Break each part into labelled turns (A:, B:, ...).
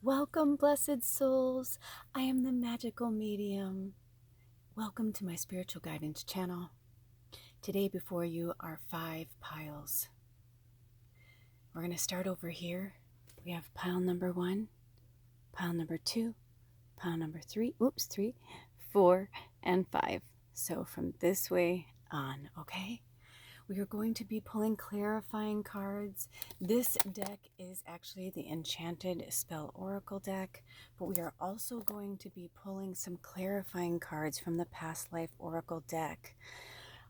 A: Welcome, blessed souls. I am the magical medium. Welcome to my spiritual guidance channel. Today before you are 5 piles. We're going to start over here. We have pile number 1, pile number 2, pile number 3, 4, and 5. So from this way on, okay? We are going to be pulling clarifying cards. This deck is actually the Enchanted Spell Oracle deck, but we are also going to be pulling some clarifying cards from the Past Life Oracle deck.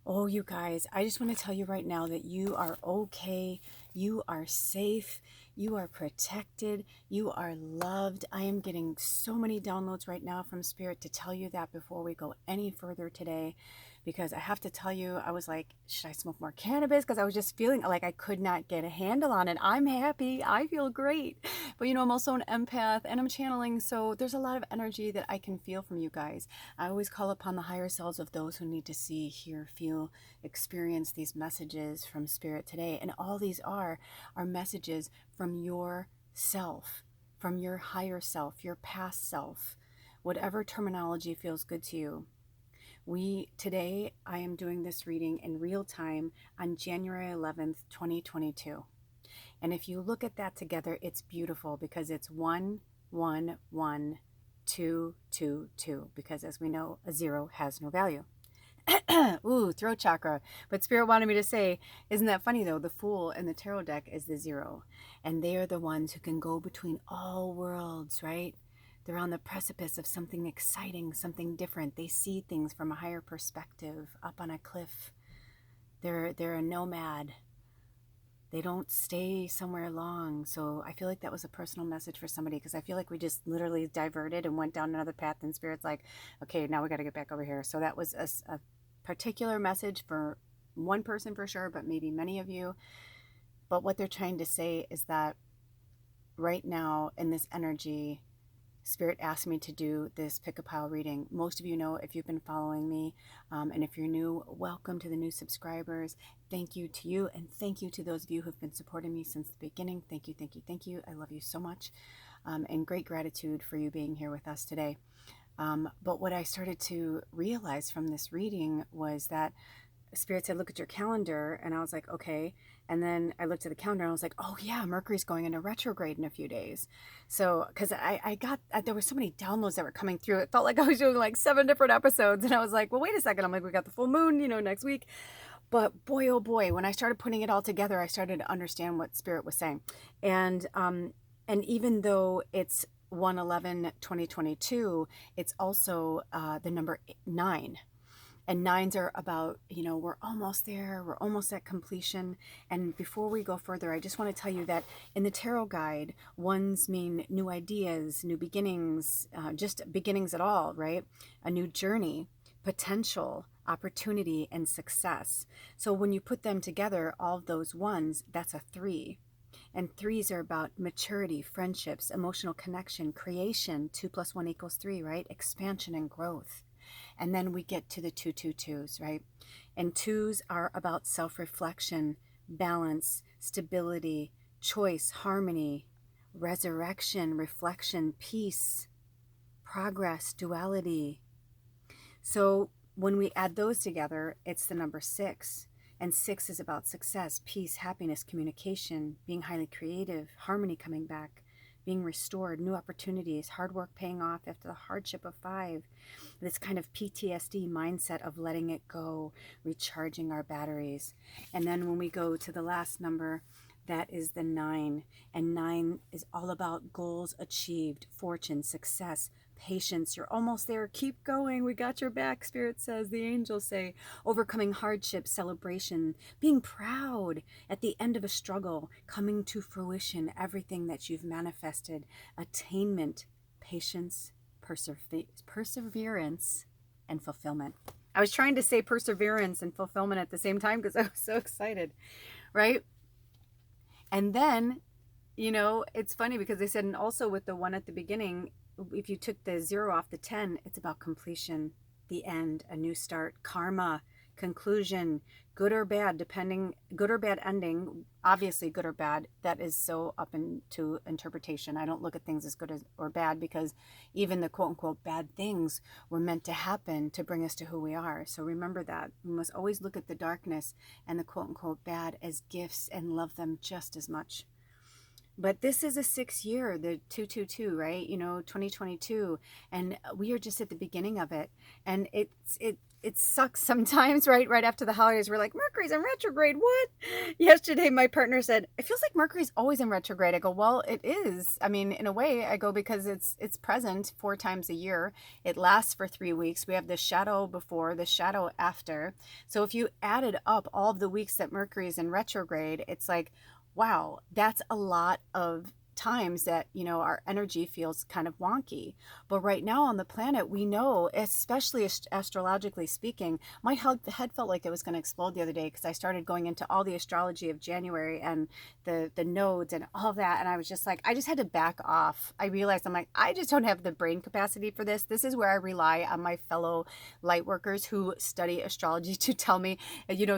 A: Oh, you guys, I just want to tell you right now that you are okay. You are safe. You are protected. You are loved. I am getting so many downloads right now from Spirit to tell you that before we go any further today. Because I have to tell you, I was like, should I smoke more cannabis? Because I was just feeling like I could not get a handle on it. I'm happy. I feel great. But I'm also an empath and I'm channeling. So there's a lot of energy that I can feel from you guys. I always call upon the higher selves of those who need to see, hear, feel, experience these messages from Spirit today. And all these are messages from your self, from your higher self, your past self, whatever terminology feels good to you. Today, I am doing this reading in real time on January 11th, 2022. And if you look at that together, it's beautiful because it's 1, 1, 1, 2, 2, 2. Because as we know, a 0 has no value. Ooh, throat chakra. But Spirit wanted me to say, isn't that funny though? The Fool in the tarot deck is the 0. And they are the ones who can go between all worlds, right? They're on the precipice of something exciting, something different. They see things from a higher perspective, up on a cliff. They're a nomad. They don't stay somewhere long. So I feel like that was a personal message for somebody because I feel like we just literally diverted and went down another path and Spirit's like, okay, now we got to get back over here. So that was a particular message for one person for sure, but maybe many of you. But what they're trying to say is that right now in this energy, Spirit asked me to do this pick-a-pile reading. Most of you know if you've been following me, and if you're new, welcome to the new subscribers. Thank you to you, and thank you to those of you who've been supporting me since the beginning. Thank you, thank you, thank you. I love you so much, and great gratitude for you being here with us today. But what I started to realize from this reading was that Spirit said, look at your calendar. And I was like, okay. And then I looked at the calendar and I was like, oh yeah, Mercury's going into retrograde in a few days. So, because I got, there were so many downloads that were coming through. It felt like I was doing like 7 different episodes. And I was like, well, wait a second. I'm like, we got the full moon, next week. But boy, oh boy, when I started putting it all together, I started to understand what Spirit was saying. And even though it's 1/11/2022, it's also the number 9. And 9s are about, we're almost there. We're almost at completion. And before we go further, I just want to tell you that in the tarot guide, 1s mean new ideas, new beginnings, just beginnings at all, right? A new journey, potential, opportunity, and success. So when you put them together, all of those 1s, that's a 3. And 3s are about maturity, friendships, emotional connection, creation. 2 + 1 = 3, right? Expansion and growth. And then we get to the 222s, right? And 2s are about self-reflection, balance, stability, choice, harmony, resurrection, reflection, peace, progress, duality. So when we add those together, it's the number 6. And 6 is about success, peace, happiness, communication, being highly creative, harmony coming back, being restored, new opportunities, hard work paying off after the hardship of 5. This kind of PTSD mindset of letting it go, recharging our batteries. And then when we go to the last number, that is the 9. And 9 is all about goals achieved, fortune, success, patience. You're almost there. Keep going. We got your back, Spirit says. The angels say. Overcoming hardship, celebration, being proud at the end of a struggle, coming to fruition, everything that you've manifested, attainment, patience, perseverance, and fulfillment. I was trying to say perseverance and fulfillment at the same time because I was so excited, right? And then, it's funny because they said, and also with the 1 at the beginning, if you took the 0 off the 10, it's about completion, the end, a new start, karma, conclusion, good or bad, good or bad ending, obviously good or bad. That is so up into interpretation. I don't look at things as good or bad, because even the quote unquote bad things were meant to happen to bring us to who we are. So remember that. We must always look at the darkness and the quote unquote bad as gifts and love them just as much. But this is a 6-year, the 222, right? 2022, and we are just at the beginning of it. And it sucks sometimes, right? Right after the holidays, we're like, Mercury's in retrograde. What? Yesterday, my partner said, it feels like Mercury's always in retrograde. I go, well, it is. I mean, in a way, I go, because it's present 4 times a year. It lasts for 3 weeks. We have the shadow before, the shadow after. So if you added up all of the weeks that Mercury is in retrograde, it's like, wow, that's a lot of times that, our energy feels kind of wonky. But right now on the planet, we know, especially astrologically speaking, my head felt like it was going to explode the other day, because I started going into all the astrology of January and the nodes and all of that. And I was just like, I just had to back off. I realized, I'm like, I just don't have the brain capacity for this. This is where I rely on my fellow light workers who study astrology to tell me,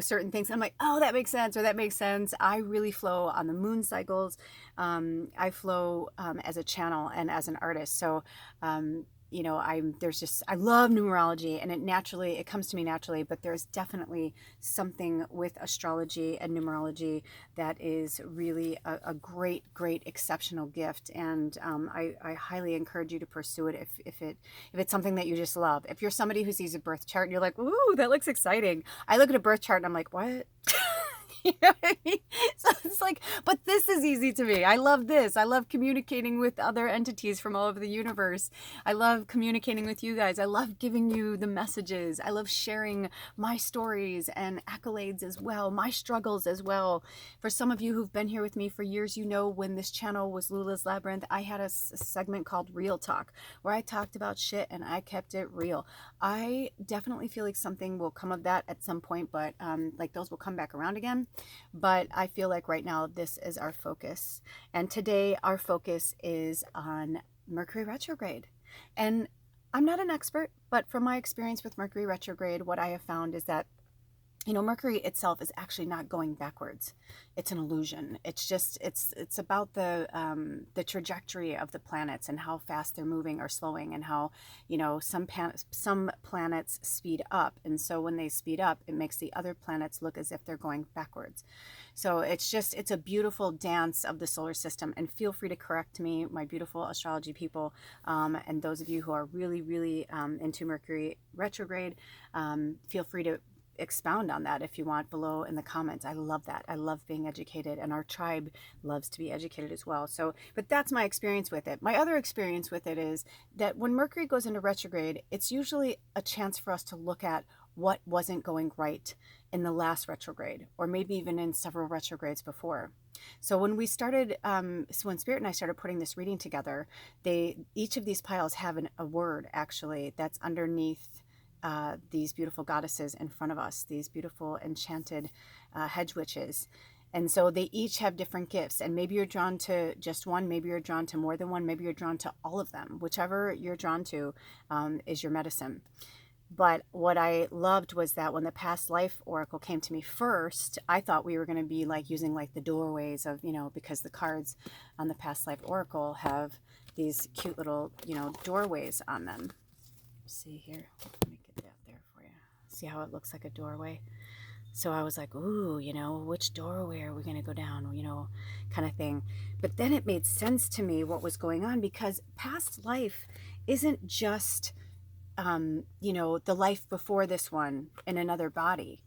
A: certain things. I'm like, oh, that makes sense, or that makes sense. I really flow on the moon cycles. I flow as a channel and as an artist. So, I love numerology, and it comes to me naturally, but there's definitely something with astrology and numerology that is really a great, exceptional gift. And I highly encourage you to pursue it if it's something that you just love. If you're somebody who sees a birth chart and you're like, ooh, that looks exciting. I look at a birth chart and I'm like, what? You know what I mean? So it's like, but this is easy to me. I love this. I love communicating with other entities from all over the universe. I love communicating with you guys. I love giving you the messages. I love sharing my stories and accolades as well, my struggles as well. For some of you who've been here with me for years, when this channel was Lula's Labyrinth, I had a segment called Real Talk, where I talked about shit and I kept it real. I definitely feel like something will come of that at some point, but like those will come back around again. But I feel like right now this is our focus. And today our focus is on Mercury retrograde. And I'm not an expert, but from my experience with Mercury retrograde, what I have found is that Mercury itself is actually not going backwards. It's an illusion. It's just, it's about the trajectory of the planets and how fast they're moving or slowing, and how, some planets speed up. And so when they speed up, it makes the other planets look as if they're going backwards. So it's a beautiful dance of the solar system. And feel free to correct me, my beautiful astrology people, and those of you who are really, really into Mercury retrograde, feel free to expound on that if you want below in the comments. I love that. I love being educated, and our tribe loves to be educated as well. So, but that's my experience with it. My other experience with it is that when Mercury goes into retrograde, it's usually a chance for us to look at what wasn't going right in the last retrograde, or maybe even in several retrogrades before. So when we started, when Spirit and I started putting this reading together, each of these piles have a word actually that's underneath these beautiful goddesses in front of us, these beautiful enchanted hedge witches. And so they each have different gifts, and maybe you're drawn to just one, maybe you're drawn to more than one, maybe you're drawn to all of them. Whichever you're drawn to is your medicine. But what I loved was that when the past life oracle came to me first, I thought we were going to be like using like the doorways of, because the cards on the past life oracle have these cute little, doorways on them. See here, let me get that there for you. See how it looks like a doorway? So I was like, ooh, which doorway are we going to go down, kind of thing. But then it made sense to me what was going on, because past life isn't just, the life before this one in another body.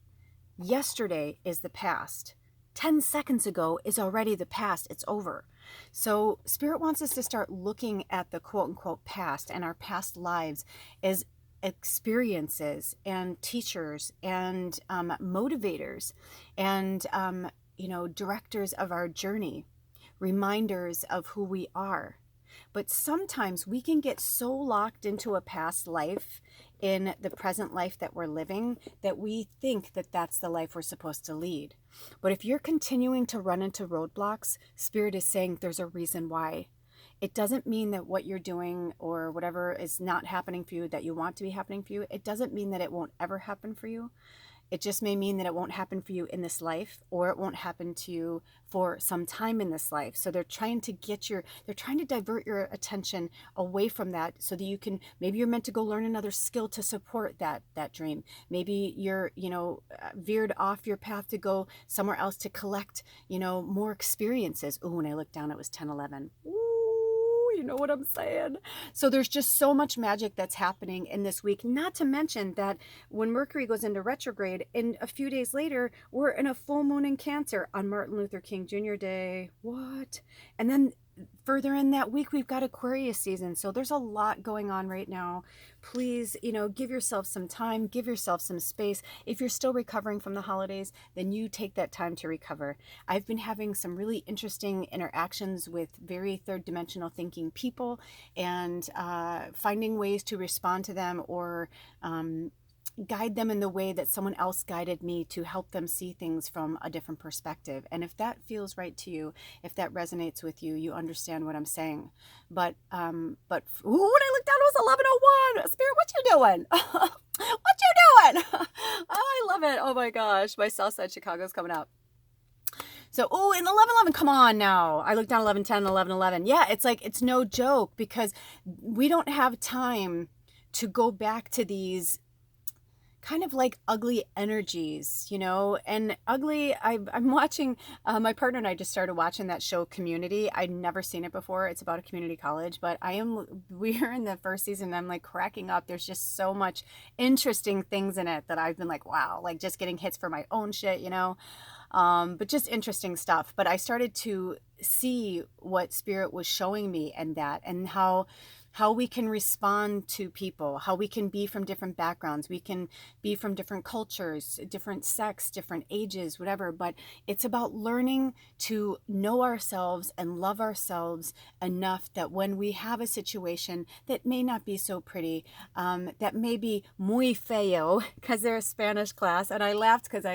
A: Yesterday is the past. 10 seconds ago is already the past. It's over. So Spirit wants us to start looking at the quote unquote past and our past lives as experiences and teachers and motivators and, directors of our journey, reminders of who we are. But sometimes we can get so locked into a past life in the present life that we're living that we think that that's the life we're supposed to lead. But if you're continuing to run into roadblocks, Spirit is saying there's a reason why. It doesn't mean that what you're doing or whatever is not happening for you, that you want to be happening for you. It doesn't mean that it won't ever happen for you. It just may mean that it won't happen for you in this life, or it won't happen to you for some time in this life. So they're trying to they're trying to divert your attention away from that so that you can, maybe you're meant to go learn another skill to support that dream. Maybe you're, veered off your path to go somewhere else to collect, more experiences. Ooh, when I looked down, it was 10:11. You know what I'm saying? So there's just so much magic that's happening in this week. Not to mention that when Mercury goes into retrograde, and a few days later, we're in a full moon in Cancer on Martin Luther King Jr. Day. What? And then further in that week, we've got Aquarius season. So there's a lot going on right now. Please, give yourself some time, give yourself some space. If you're still recovering from the holidays, then you take that time to recover. I've been having some really interesting interactions with very third dimensional thinking people, and finding ways to respond to them, or guide them in the way that someone else guided me, to help them see things from a different perspective. And if that feels right to you, if that resonates with you, you understand what I'm saying. But when I looked down, it was 11:01. Spirit, what you doing? What you doing? Oh, I love it. Oh my gosh, my Southside Chicago's coming out. So, in 11:11, come on now. I looked down 11:10, 11:11. Yeah, it's like, it's no joke, because we don't have time to go back to these kind of like ugly energies, and ugly. I'm watching, my partner and I just started watching that show Community. I'd never seen it before. It's about a community college, but we're in the first season, and I'm like cracking up. There's just so much interesting things in it that I've been like, wow, like just getting hits for my own shit, but just interesting stuff. But I started to see what Spirit was showing me, and how we can respond to people, how we can be from different backgrounds, we can be from different cultures, different sex, different ages, whatever. But it's about learning to know ourselves and love ourselves enough that when we have a situation that may not be so pretty, that may be muy feo, because they're a Spanish class, and I laughed because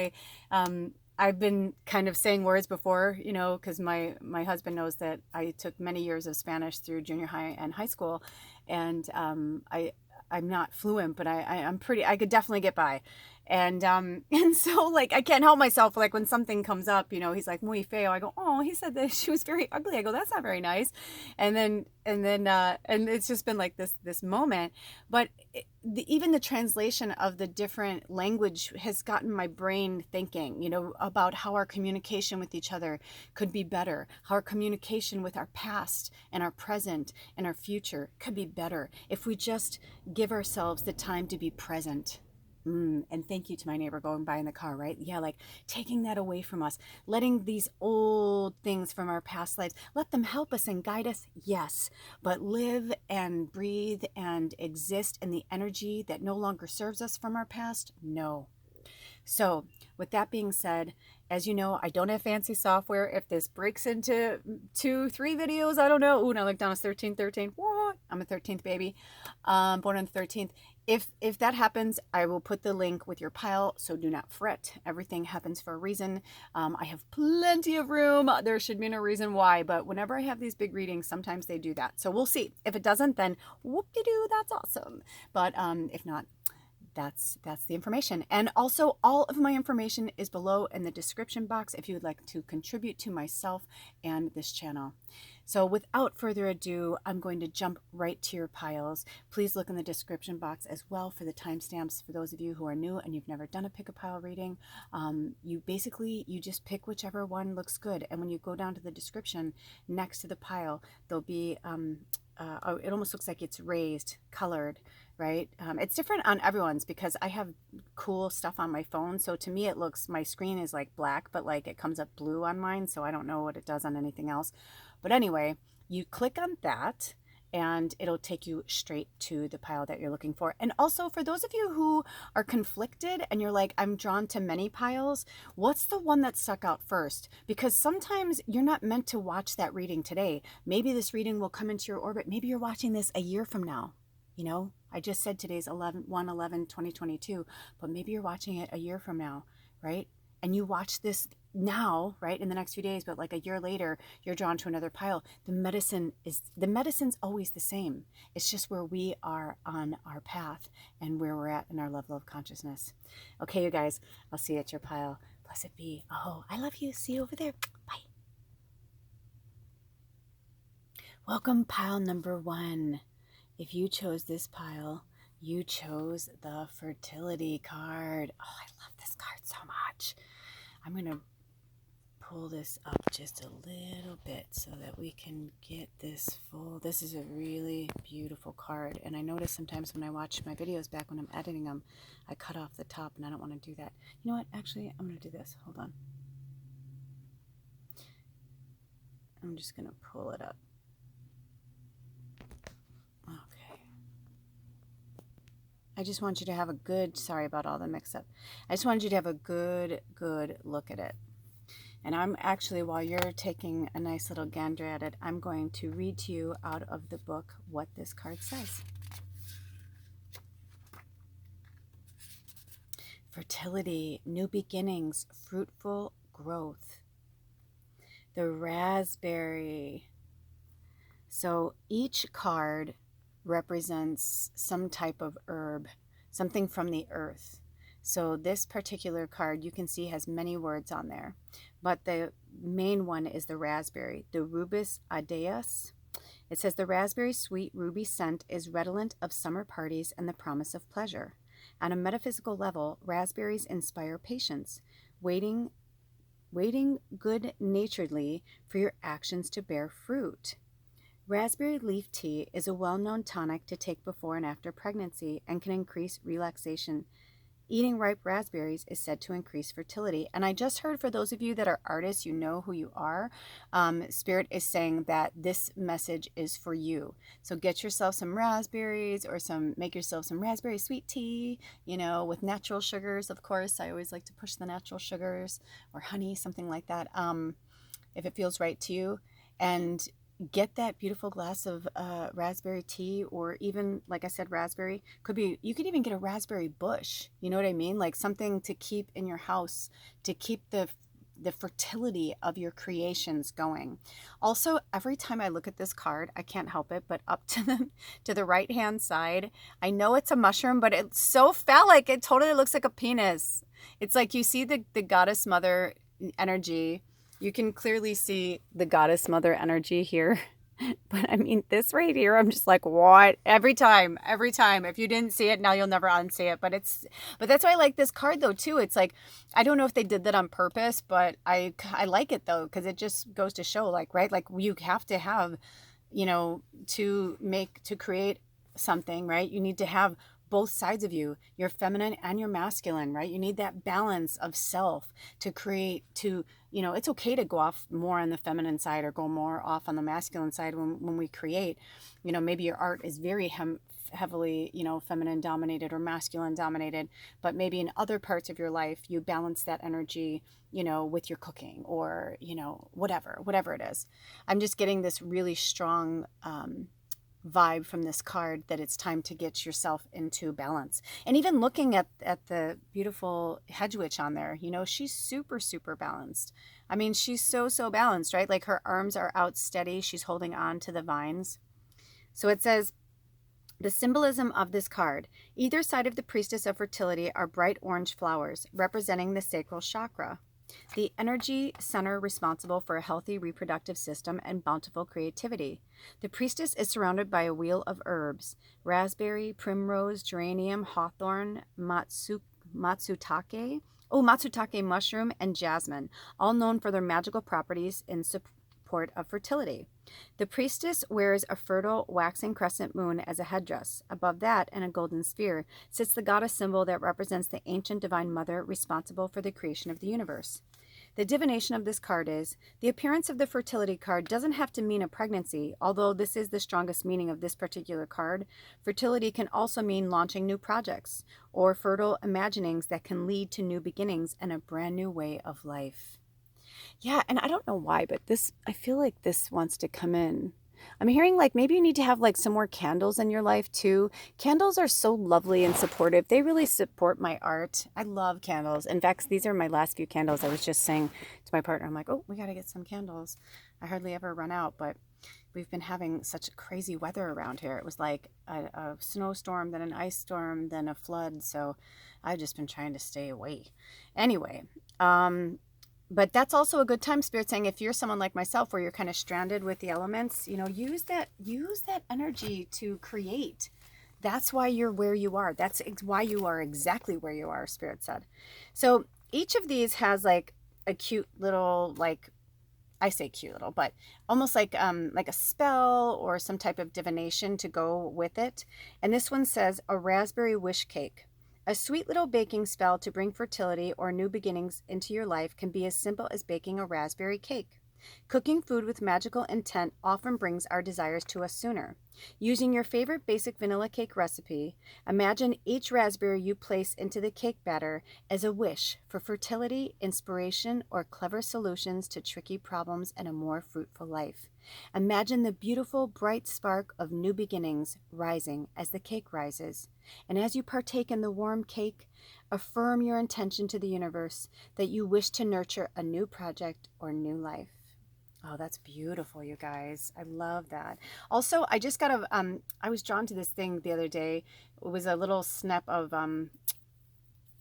A: I've been kind of saying words before, because my husband knows that I took many years of Spanish through junior high and high school, and I'm not fluent, but I could definitely get by. And so, like, I can't help myself. Like, when something comes up, he's like, muy feo. I go, oh, he said that she was very ugly. I go, that's not very nice. And it's just been like this moment. But even the translation of the different language has gotten my brain thinking, about how our communication with each other could be better, how our communication with our past and our present and our future could be better if we just give ourselves the time to be present. And thank you to my neighbor going by in the car, right? Yeah, like taking that away from us, letting these old things from our past lives, let them help us and guide us, yes, but live and breathe and exist in the energy that no longer serves us from our past, no. So with that being said, as you know, I don't have fancy software. If this breaks into 2-3 videos, I don't know. Ooh, now look down, it's 13. What? I'm a 13th baby, born on the 13th. If that happens, I will put the link with your pile, so do not fret. Everything happens for a reason. I have plenty of room. There should be no reason why, but whenever I have these big readings, sometimes they do that. So we'll see. If it doesn't, then whoop-de-doo, that's awesome. But if not, that's the information. And also, all of my information is below in the description box if you would like to contribute to myself and this channel. So without further ado, I'm going to jump right to your piles. Please look in the description box as well for the timestamps for those of you who are new and you've never done a pick a pile reading. You just pick whichever one looks good. And when you go down to the description next to the pile, there'll be, it almost looks like it's raised, colored, right? It's different on everyone's because I have cool stuff on my phone. So to me, it looks, my screen is like black, but like it comes up blue on mine. So I don't know what it does on anything else. But anyway, you click on that and it'll take you straight to the pile that you're looking for. And also for those of you who are conflicted and you're like, I'm drawn to many piles, what's the one that stuck out first? Because sometimes you're not meant to watch that reading today. Maybe this reading will come into your orbit. Maybe you're watching this a year from now. I just said today's 1/11/2022, but maybe you're watching it a year from now, right? and you watch this now, right, in the next few days, but like a year later, you're drawn to another pile. The medicine's always the same. It's just where we are on our path and where we're at in our level of consciousness. Okay, you guys, I'll see you at your pile. Blessed be. Oh, I love you. See you over there. Bye. Welcome, pile number 1. If you chose this pile, you chose the fertility card. Oh, I love this card so much. I'm going to pull this up just a little bit so that we can get this full. This is a really beautiful card, and I notice sometimes when I watch my videos back when I'm editing them, I cut off the top, and I don't want to do that. You know what? Actually, I'm going to do this. Hold on. I'm just going to pull it up. Okay. I just want you to have a good, sorry about all the mix-up. I just wanted you to have a good look at it. And I'm actually, while you're taking a nice little gander at it, I'm going to read to you out of the book what this card says. Fertility, new beginnings, fruitful growth. The raspberry. So each card represents some type of herb, something from the earth. So this particular card, you can see, has many words on there, but the main one is the raspberry, the Rubus audaeus. It says the raspberry sweet ruby scent is redolent of summer parties and the promise of pleasure. On a metaphysical level, raspberries inspire patience, waiting good-naturedly for your actions to bear fruit. Raspberry leaf tea is a well-known tonic to take before and after pregnancy and can increase relaxation. Eating ripe raspberries is said to increase fertility. And I just heard, for those of you that are artists, you know who you are. Spirit is saying that this message is for you. So get yourself some raspberries, or make yourself some raspberry sweet tea, with natural sugars, of course. I always like to push the natural sugars, or honey, something like that, if it feels right to you. And get that beautiful glass of raspberry tea, or even, like I said, raspberry. You could even get a raspberry bush, you know what I mean? Like something to keep in your house, to keep the fertility of your creations going. Also, every time I look at this card, I can't help it, but up to the right hand side, I know it's a mushroom, but it's so phallic. It totally looks like a penis. It's like you see the goddess mother energy. You can clearly see the goddess mother energy here. But I mean, this right here, I'm just like, what? Every time. If you didn't see it, now you'll never unsee it. But that's why I like this card though too. It's like, I don't know if they did that on purpose, but I like it though, because it just goes to show, like, right? Like you have to have, to create something, right? You need to have both sides of you, your feminine and your masculine, right? You need that balance of self to create, it's okay to go off more on the feminine side or go more off on the masculine side when we create. Maybe your art is very heavily, feminine dominated or masculine dominated, but maybe in other parts of your life, you balance that energy, with your cooking or, whatever it is. I'm just getting this really strong, vibe from this card that it's time to get yourself into balance. And even looking at the beautiful hedge witch on there, she's super balanced. I mean, she's so balanced, right? Like her arms are out steady. She's holding on to the vines. So it says, the symbolism of this card: either side of the priestess of fertility are bright orange flowers representing the sacral chakra, the energy center responsible for a healthy reproductive system and bountiful creativity. The priestess is surrounded by a wheel of herbs: raspberry, primrose, geranium, hawthorn, matsutake mushroom, and jasmine, all known for their magical properties in support of fertility. The priestess wears a fertile waxing crescent moon as a headdress. Above that, in a golden sphere, sits the goddess symbol that represents the ancient divine mother responsible for the creation of the universe. The divination of this card is, the appearance of the fertility card doesn't have to mean a pregnancy, although this is the strongest meaning of this particular card. Fertility can also mean launching new projects or fertile imaginings that can lead to new beginnings and a brand new way of life. Yeah, and I don't know why, but I feel like this wants to come in. I'm hearing like maybe you need to have like some more candles in your life too. Candles are so lovely and supportive. They really support my art. I love candles. In fact, these are my last few candles. I was just saying to my partner, I'm like, oh, we got to get some candles. I hardly ever run out, but we've been having such crazy weather around here. It was like a snowstorm, then an ice storm, then a flood. So I've just been trying to stay away. Anyway, but that's also a good time, Spirit saying, if you're someone like myself where you're kind of stranded with the elements, you know, use that energy to create. That's why you're where you are. That's why you are exactly where you are, Spirit said. So each of these has like a cute little, like, I say cute little, but almost like a spell or some type of divination to go with it. And this one says a raspberry wish cake. A sweet little baking spell to bring fertility or new beginnings into your life can be as simple as baking a raspberry cake. Cooking food with magical intent often brings our desires to us sooner. Using your favorite basic vanilla cake recipe, imagine each raspberry you place into the cake batter as a wish for fertility, inspiration, or clever solutions to tricky problems and a more fruitful life. Imagine the beautiful, bright spark of new beginnings rising as the cake rises. And as you partake in the warm cake, affirm your intention to the universe that you wish to nurture a new project or new life. Oh, that's beautiful, you guys. I love that. Also, I just got I was drawn to this thing the other day. It was a little snap of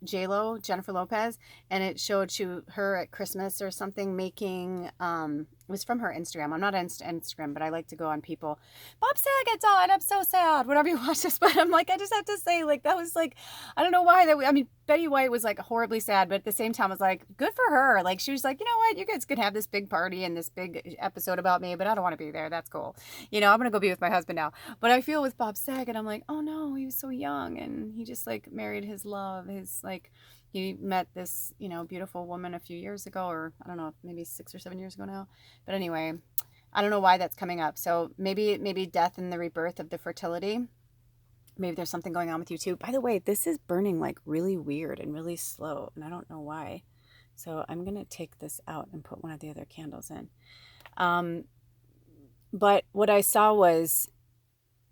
A: J-Lo, Jennifer Lopez, and it showed her at Christmas or something making, it was from her Instagram. I'm not on Instagram, but I like to go on people. Bob Saget died. I'm so sad. Whenever you watch this, but I'm like, I just have to say, like, that was like, I don't know why I mean, Betty White was like horribly sad, but at the same time, I was like, good for her. Like, she was like, you know what? You guys could have this big party and this big episode about me, but I don't want to be there. That's cool. You know, I'm going to go be with my husband now. But I feel with Bob Saget, I'm like, oh no, he was so young and he just like married his love, he met this, you know, beautiful woman a few years ago, or I don't know, maybe 6 or 7 years ago now. But anyway, I don't know why that's coming up. So maybe death and the rebirth of the fertility. Maybe there's something going on with you too. By the way, this is burning like really weird and really slow, and I don't know why. So I'm going to take this out and put one of the other candles in. But what I saw was,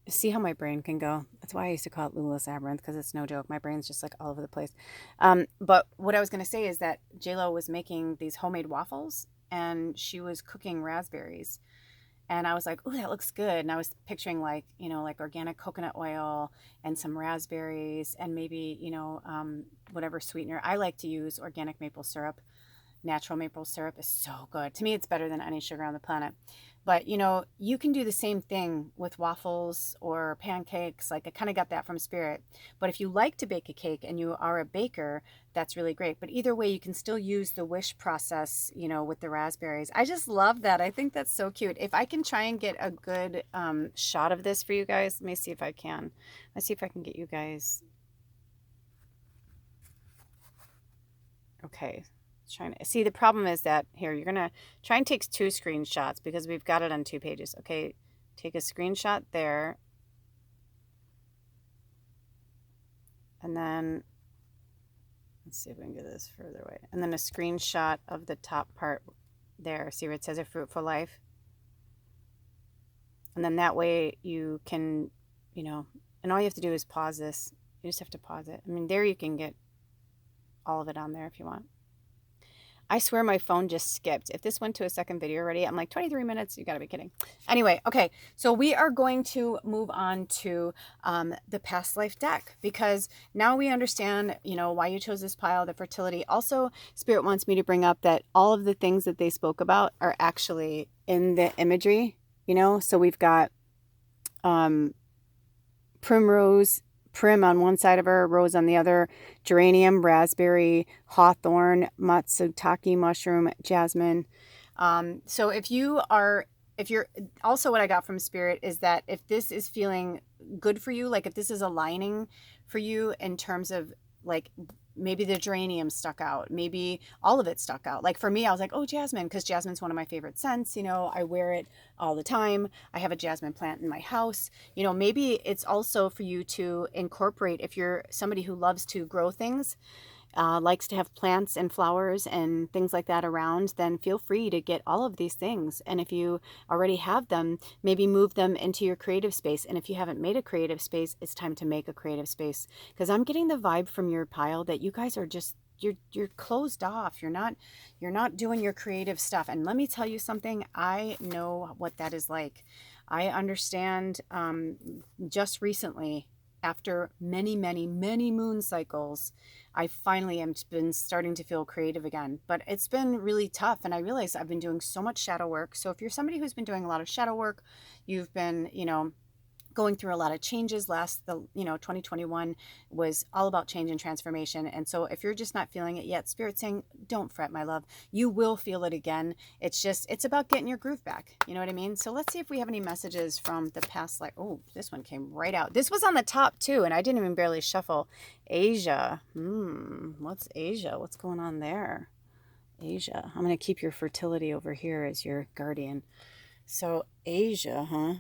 A: see how my brain can go. That's why I used to call it Lula's Labyrinth, because it's no joke. My brain's just like all over the place. But what I was going to say is that J-Lo was making these homemade waffles and she was cooking raspberries. And I was like, oh, that looks good. And I was picturing like, you know, like organic coconut oil and some raspberries and maybe, you know, whatever sweetener. I like to use organic maple syrup. Natural maple syrup is so good. To me, it's better than any sugar on the planet. But, you know, you can do the same thing with waffles or pancakes. Like, I kind of got that from Spirit. But if you like to bake a cake and you are a baker, that's really great. But either way, you can still use the wish process, you know, with the raspberries. I just love that. I think that's so cute. If I can try and get a good shot of this for you guys, let me see if I can. Let's see if I can get you guys. Okay. Trying to see, the problem is that here you're gonna try and take 2 screenshots because we've got it on 2 pages. Okay, take a screenshot there, and then let's see if we can get this further away, and then a screenshot of the top part there. See where it says a fruitful life, and then that way you can, you know, and all you have to do is pause this. You just have to pause it. I mean, there you can get all of it on there if you want. I swear my phone just skipped. If this went to a second video already, I'm like 23 minutes. You gotta be kidding. Anyway, okay. So we are going to move on to the past life deck, because now we understand, you know, why you chose this pile, the fertility. Also, Spirit wants me to bring up that all of the things that they spoke about are actually in the imagery, you know. So we've got primrose, prim on one side of her, rose on the other, geranium, raspberry, hawthorn, matsutake mushroom, jasmine. So if you're also, what I got from Spirit is that if this is feeling good for you, like if this is aligning for you in terms of like, maybe the geranium stuck out, maybe all of it stuck out. Like for me, I was like, oh, jasmine, because jasmine's one of my favorite scents. You know, I wear it all the time. I have a jasmine plant in my house. You know, maybe it's also for you to incorporate, if you're somebody who loves to grow things, likes to have plants and flowers and things like that around, then feel free to get all of these things. And if you already have them, maybe move them into your creative space. And if you haven't made a creative space, it's time to make a creative space, because I'm getting the vibe from your pile that you guys are just, you're closed off. You're not doing your creative stuff. And let me tell you something, I know what that is like. I understand. Just recently, after many moon cycles, I finally am been starting to feel creative again. But it's been really tough, and I realize I've been doing so much shadow work. So if you're somebody who's been doing a lot of shadow work, you've been, going through a lot of changes. 2021 was all about change and transformation. And so if you're just not feeling it yet, Spirit's saying, don't fret, my love. You will feel it again. It's about getting your groove back. You know what I mean? So let's see if we have any messages from the past life. Oh, this one came right out. This was on the top too, and I didn't even barely shuffle. Asia. What's Asia? What's going on there? Asia. I'm going to keep your fertility over here as your guardian. So Asia, huh?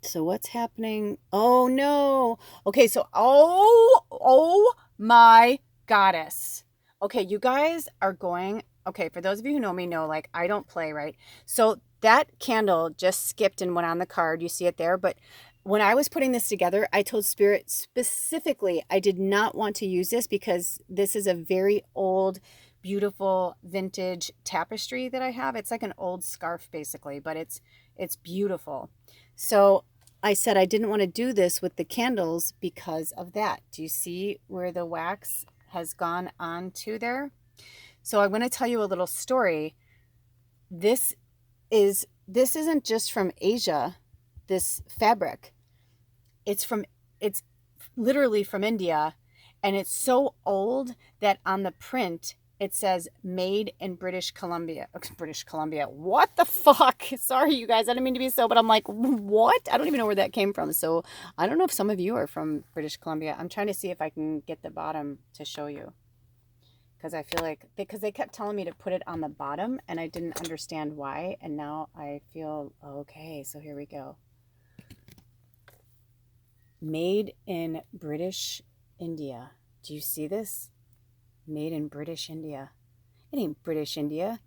A: So what's happening? Oh no. Okay, so oh my goddess. Okay, you guys are going, okay, for those of you who know me know, like, I don't play, right? So that candle just skipped and went on the card. You see it there, but when I was putting this together, I told Spirit specifically I did not want to use this because this is a very old, beautiful vintage tapestry that I have. It's like an old scarf basically, but it's beautiful. So I said I didn't want to do this with the candles because of that. Do you see where the wax has gone on to there? So I'm going to tell you a little story. This isn't just from Asia, this fabric. It's literally from India, and it's so old that on the print it says made in British Columbia. British Columbia. What the fuck? Sorry, you guys. I didn't mean to be so, but I'm like, what? I don't even know where that came from. So I don't know if some of you are from British Columbia. I'm trying to see if I can get the bottom to show you. Because I feel like, because they kept telling me to put it on the bottom and I didn't understand why. And now I feel, okay, so here we go. Made in British India. Do you see this? Made in British India. It ain't British India.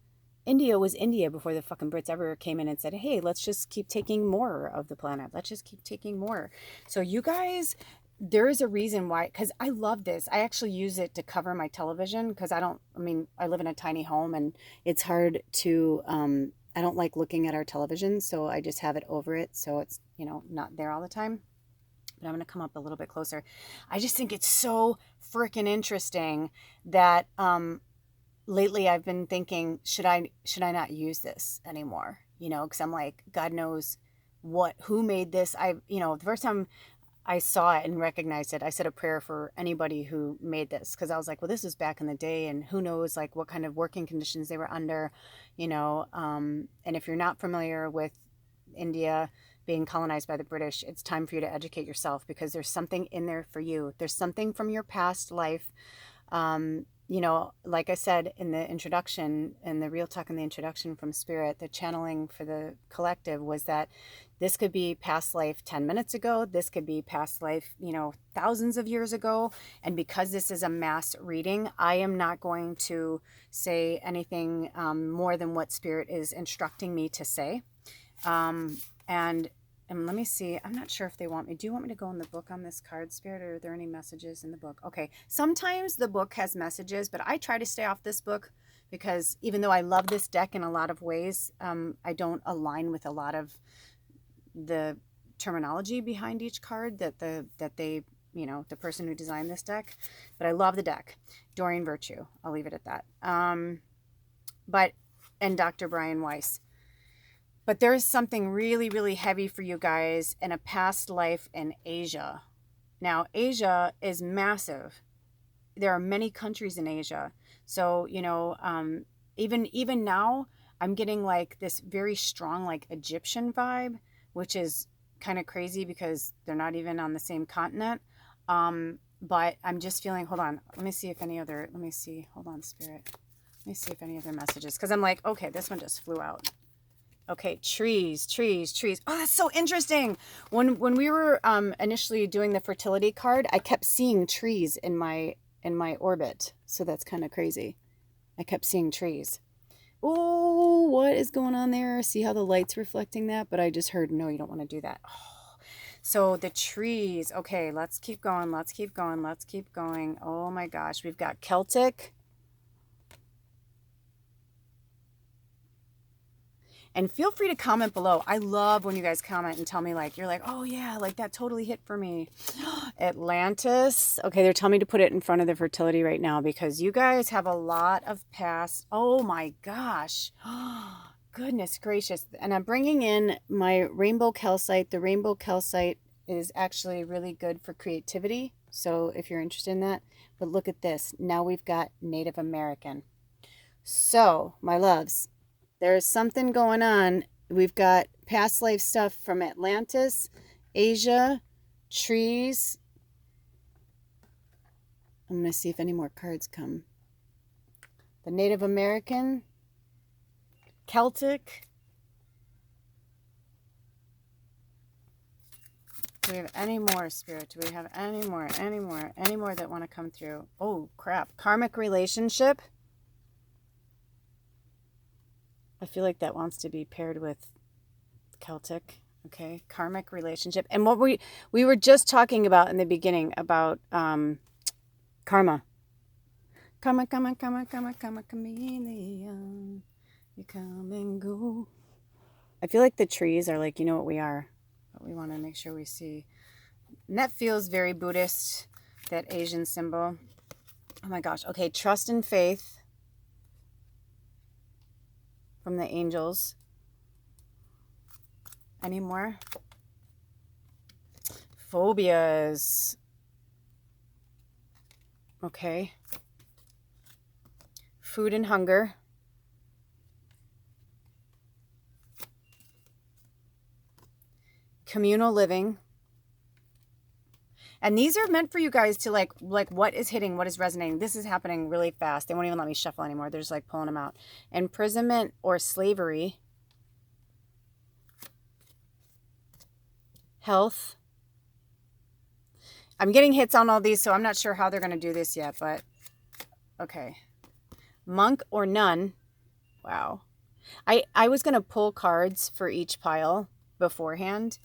A: India was India before the fucking Brits ever came in and said, hey, let's just keep taking more of the planet. Let's just keep taking more. So you guys, there is a reason why, because I love this. I actually use it to cover my television because I live in a tiny home and it's hard to, I don't like looking at our television. So I just have it over it. So it's, not there all the time. But I'm going to come up a little bit closer. I just think it's so freaking interesting that lately I've been thinking, should I not use this anymore? Because I'm like, God knows who made this. The first time I saw it and recognized it, I said a prayer for anybody who made this, because I was like, well, this was back in the day, and who knows like what kind of working conditions they were under, and if you're not familiar with India being colonized by the British, it's time for you to educate yourself, because there's something in there for you. There's something from your past life. Like I said in the introduction, and the real talk in the introduction from Spirit, the channeling for the collective was that this could be past life 10 minutes ago. This could be past life, thousands of years ago. And because this is a mass reading, I am not going to say anything more than what Spirit is instructing me to say. And let me see, I'm not sure if they want me. Do you want me to go in the book on this card, Spirit, or are there any messages in the book? Okay. Sometimes the book has messages, but I try to stay off this book because even though I love this deck in a lot of ways, I don't align with a lot of the terminology behind each card that the person who designed this deck, but I love the deck. Doreen Virtue. I'll leave it at that. And Dr. Brian Weiss. But there is something really, really heavy for you guys in a past life in Asia. Now, Asia is massive. There are many countries in Asia. So, even now, I'm getting like this very strong, like Egyptian vibe, which is kind of crazy because they're not even on the same continent. But I'm just feeling, hold on. Hold on, Spirit. Let me see if any other messages, because I'm like, okay, this one just flew out. Okay, trees. Oh, that's so interesting. When we were initially doing the fertility card, I kept seeing trees in my in my orbit. So that's kind of crazy. I kept seeing trees. Oh, what is going on there? See how the light's reflecting that? But I just heard, no, you don't want to do that. Oh. So the trees. Okay, let's keep going. Let's keep going. Let's keep going. Oh my gosh. We've got Celtic. And feel free to comment below. I love when you guys comment and tell me like, you're like, oh yeah, like that totally hit for me. Atlantis. Okay, they're telling me to put it in front of the fertility right now because you guys have a lot of past. Oh my gosh. Goodness gracious. And I'm bringing in my rainbow calcite. The rainbow calcite is actually really good for creativity. So if you're interested in that, but look at this. Now we've got Native American. So my loves, there's something going on. We've got past life stuff from Atlantis, Asia, trees. I'm going to see if any more cards come. The Native American, Celtic. Do we have any more, Spirit? Do we have any more that want to come through? Oh, crap. Karmic relationship. I feel like that wants to be paired with Celtic. Okay, karmic relationship. And what we were just talking about in the beginning about karma. Karma, chameleon. You come and go. I feel like the trees are like, you know what we are. But we want to make sure we see. And that feels very Buddhist, that Asian symbol. Oh my gosh. Okay, trust and faith. From the angels. Any more? Phobias. Okay. Food and hunger. Communal living. And these are meant for you guys to like what is hitting, what is resonating. This is happening really fast. They won't even let me shuffle anymore. They're just like pulling them out. Imprisonment or slavery. Health. I'm getting hits on all these, so I'm not sure how they're going to do this yet, but okay. Monk or nun. Wow. I was going to pull cards for each pile beforehand,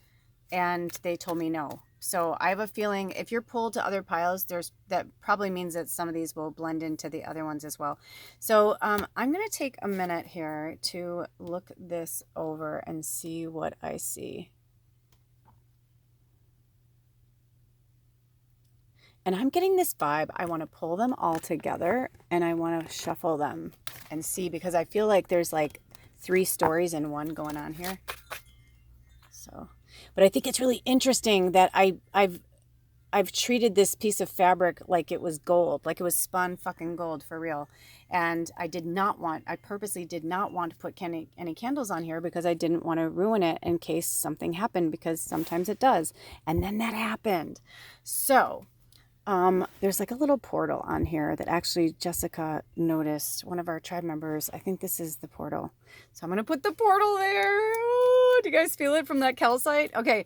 A: and they told me no. So I have a feeling if you're pulled to other piles, that probably means that some of these will blend into the other ones as well. So I'm going to take a minute here to look this over and see what I see. And I'm getting this vibe. I want to pull them all together and I want to shuffle them and see, because I feel like there's like 3 stories in one going on here. So, but I think it's really interesting that I've treated this piece of fabric like it was gold, like it was spun fucking gold for real. And I purposely did not want to put any candles on here because I didn't want to ruin it in case something happened, because sometimes it does. And then that happened. So, there's like a little portal on here that actually Jessica noticed, one of our tribe members. I think this is the portal. So I'm going to put the portal there. Ooh, do you guys feel it from that calcite? Okay.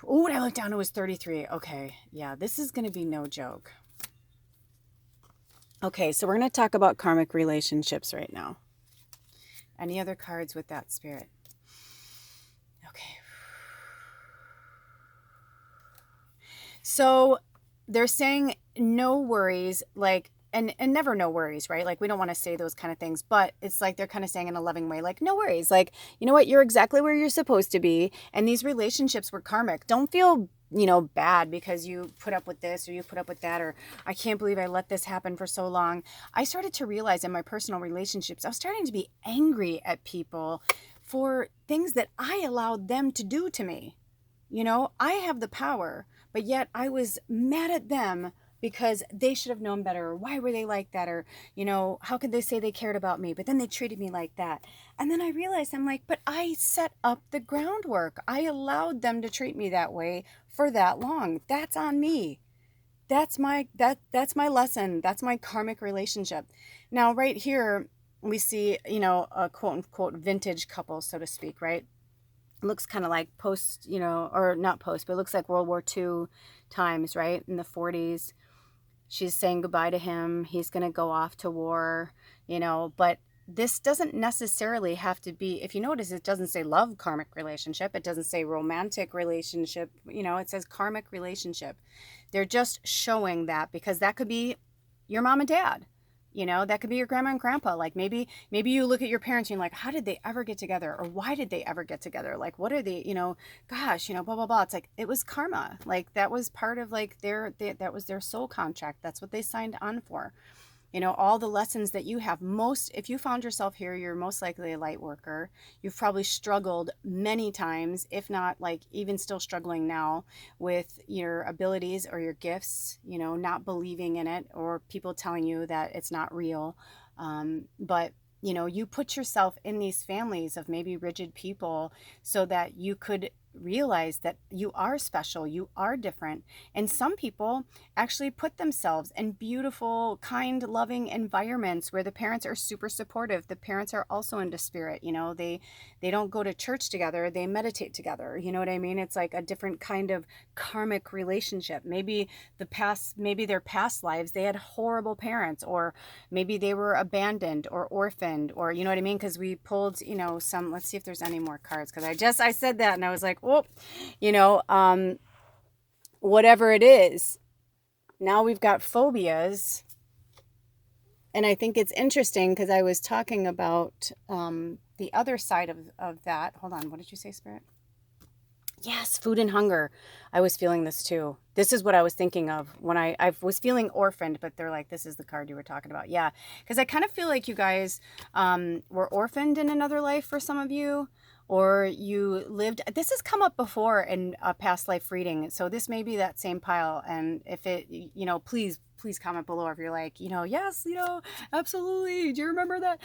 A: Oh, when I looked down, it was 33. Okay. Yeah, this is going to be no joke. Okay, so we're going to talk about karmic relationships right now. Any other cards with that, Spirit? Okay. So they're saying no worries, like, and never no worries, right? Like, we don't want to say those kind of things, but it's like they're kind of saying in a loving way, like, no worries. Like, you know what? You're exactly where you're supposed to be. And these relationships were karmic. Don't feel, bad because you put up with this or you put up with that, or I can't believe I let this happen for so long. I started to realize in my personal relationships, I was starting to be angry at people for things that I allowed them to do to me. I have the power, but yet I was mad at them because they should have known better, or why were they like that, or, how could they say they cared about me, but then they treated me like that. And then I realized, I'm like, but I set up the groundwork. I allowed them to treat me that way for that long. That's on me. That's my lesson. That's my karmic relationship. Now, right here, we see, a quote unquote vintage couple, so to speak, right? Looks kind of like post, or not post, but it looks like World War II times, right? In the 40s. she's saying goodbye to him. He's going to go off to war, but this doesn't necessarily have to be, if you notice, it doesn't say love karmic relationship. It doesn't say romantic relationship. It says karmic relationship. They're just showing that, because that could be your mom and dad. That could be your grandma and grandpa. Like maybe you look at your parents and you're like, how did they ever get together? Or why did they ever get together? Like, what are they, gosh, blah, blah, blah. It's like, it was karma. Like that was part of like that was their soul contract. That's what they signed on for. All the lessons that you have. If you found yourself here, you're most likely a light worker. You've probably struggled many times, if not like even still struggling now with your abilities or your gifts, not believing in it, or people telling you that it's not real. But you put yourself in these families of maybe rigid people so that you could realize that you are special, you are different. And some people actually put themselves in beautiful, kind, loving environments where the parents are super supportive. The parents are also into spirit. They don't go to church together, they meditate together. You know what I mean? It's like a different kind of karmic relationship. Maybe their past lives, they had horrible parents, or maybe they were abandoned or orphaned, or you know what I mean? Because we pulled, some, let's see if there's any more cards, because I said that and I was like, oh, whatever it is. Now we've got phobias. And I think it's interesting because I was talking about the other side of that. Hold on. What did you say, Spirit? Yes, food and hunger. I was feeling this too. This is what I was thinking of when I was feeling orphaned, but they're like, this is the card you were talking about. Yeah, because I kind of feel like you guys were orphaned in another life for some of you, or you lived, this has come up before in a past life reading. So this may be that same pile. And if it, please comment below if you're like, yes, absolutely. Do you remember that?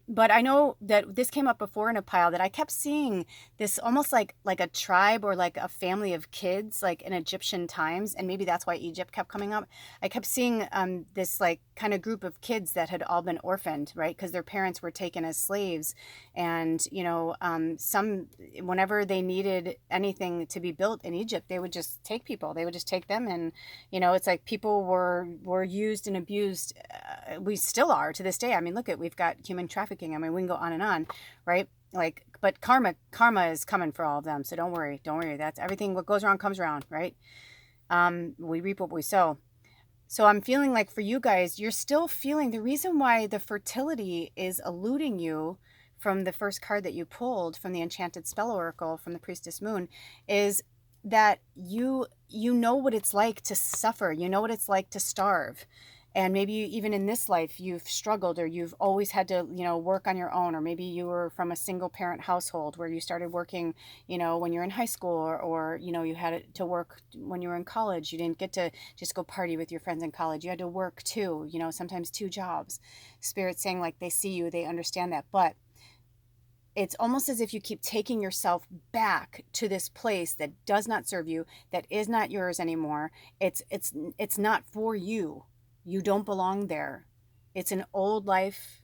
A: But I know that this came up before in a pile, that I kept seeing this almost like a tribe or like a family of kids, like in Egyptian times. And maybe that's why Egypt kept coming up. I kept seeing this like kind of group of kids that had all been orphaned, right? Because their parents were taken as slaves. And, some, whenever they needed anything to be built in Egypt, they would just take people. They would just take them. And, it's like people were used and abused. We still are to this day. I mean, we've got human trafficking. I mean, we can go on and on, right? Like, but karma is coming for all of them. So don't worry. That's everything. What goes around comes around, right? We reap what we sow. So I'm feeling like for you guys, you're still feeling the reason why the fertility is eluding you from the first card that you pulled from the Enchanted Spell Oracle from the Priestess Moon is that you know what it's like to suffer. You know what it's like to starve. And maybe even in this life, you've struggled, or you've always had to, work on your own. Or maybe you were from a single parent household where you started working, when you're in high school, or you had to work when you were in college. You didn't get to just go party with your friends in college. You had to work too, sometimes 2 jobs. Spirit's saying like they see you, they understand that. But it's almost as if you keep taking yourself back to this place that does not serve you, that is not yours anymore. It's not for you. You don't belong there. It's an old life.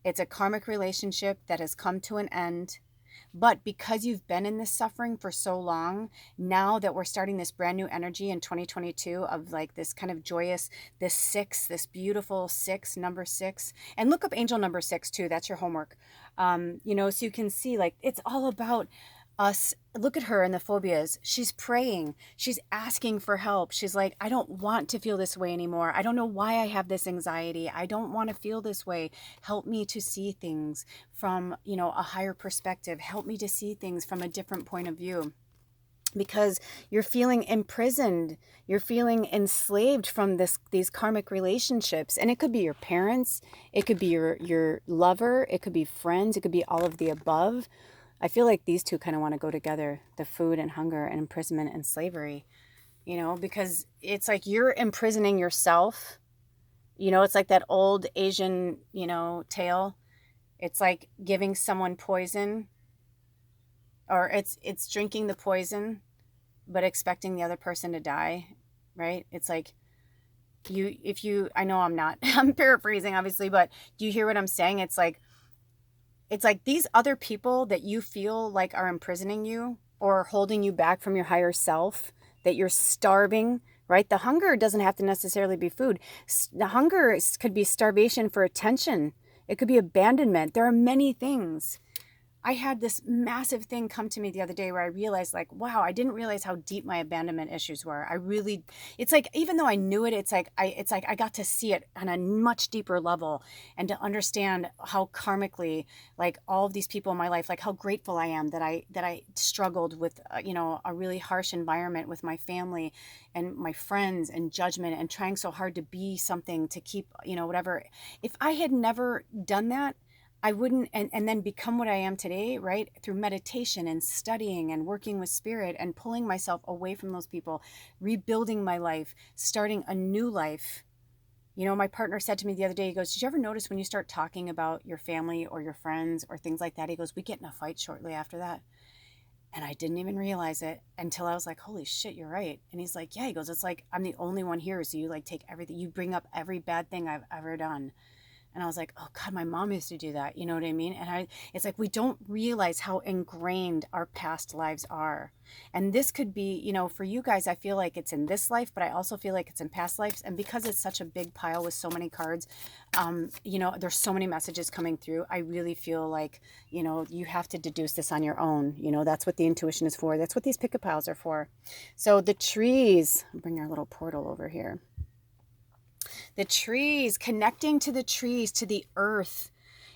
A: It's a karmic relationship that has come to an end. But because you've been in this suffering for so long, now that we're starting this brand new energy in 2022 of like this kind of joyous, this beautiful 6, number 6, and look up angel number 6 too. That's your homework. So you can see like it's all about us. Look at her in the phobias. She's praying. She's asking for help. She's like, I don't want to feel this way anymore. I don't know why I have this anxiety. I don't want to feel this way. Help me to see things from, a higher perspective. Help me to see things from a different point of view. Because you're feeling imprisoned, you're feeling enslaved from these karmic relationships. And it could be your parents, it could be your lover, it could be friends, it could be all of the above. I feel like these two kind of want to go together, the food and hunger and imprisonment and slavery, because it's like you're imprisoning yourself. It's like that old Asian, tale. It's like giving someone poison, or it's drinking the poison, but expecting the other person to die, right? It's like I know I'm paraphrasing obviously, but do you hear what I'm saying? It's like these other people that you feel like are imprisoning you or holding you back from your higher self, that you're starving, right? The hunger doesn't have to necessarily be food. The hunger could be starvation for attention. It could be abandonment. There are many things. I had this massive thing come to me the other day where I realized, like, wow, I didn't realize how deep my abandonment issues were. It's like, even though I knew it, it's like I got to see it on a much deeper level, and to understand how karmically, like, all of these people in my life, like how grateful I am that I struggled with, a really harsh environment with my family and my friends, and judgment, and trying so hard to be something to keep, whatever. If I had never done that, I wouldn't, and then become what I am today, right? Through meditation and studying and working with spirit and pulling myself away from those people, rebuilding my life, starting a new life. My partner said to me the other day, he goes, did you ever notice when you start talking about your family or your friends or things like that? He goes, we get in a fight shortly after that. And I didn't even realize it until I was like, holy shit, you're right. And he's like, yeah, he goes, it's like, I'm the only one here. So you like take everything, you bring up every bad thing I've ever done. And I was like, oh God, my mom used to do that. You know what I mean? And it's like, we don't realize how ingrained our past lives are. And this could be, for you guys, I feel like it's in this life, but I also feel like it's in past lives. And because it's such a big pile with so many cards, there's so many messages coming through. I really feel like, you have to deduce this on your own. That's what the intuition is for. That's what these pick-a piles are for. So the trees, I'll bring our little portal over here. The trees, connecting to the trees, to the earth.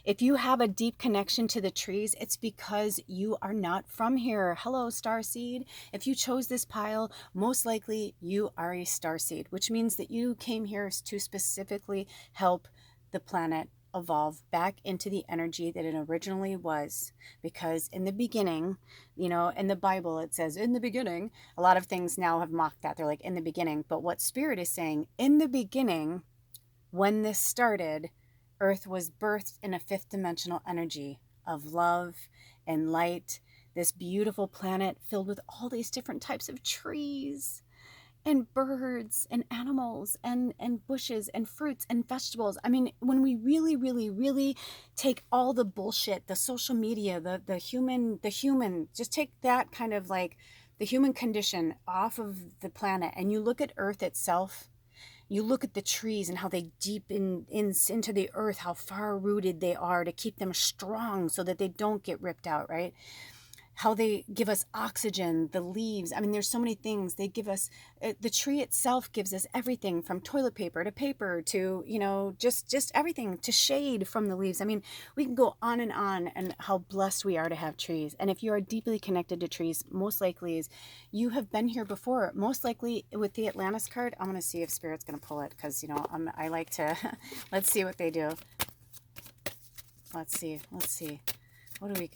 A: If you have a deep connection to the trees, it's because you are not from here. Hello, starseed. If you chose this pile, most likely you are a starseed, which means that you came here to specifically help the planet evolve back into the energy that it originally was. Because in the beginning, in the Bible, it says in the beginning. A lot of things now have mocked that. They're like in the beginning. But what Spirit is saying, in the beginning, when this started, Earth was birthed in a fifth dimensional energy of love and light. This beautiful planet filled with all these different types of trees and birds and animals and bushes and fruits and vegetables. I mean, when we really, really, really take all the bullshit, the social media, the human, just take that kind of like the human condition off of the planet, and you look at Earth itself, you look at the trees and how they deepen into the earth, how far rooted they are to keep them strong so that they don't get ripped out, right? How they give us oxygen, the leaves. I mean, there's so many things they give us. The tree itself gives us everything from toilet paper to paper to, just everything, to shade from the leaves. I mean, we can go on and how blessed we are to have trees. And if you are deeply connected to trees, most likely is you have been here before. Most likely with the Atlantis card, I'm going to see if Spirit's going to pull it because, I like to, let's see what they do. Let's see. What do we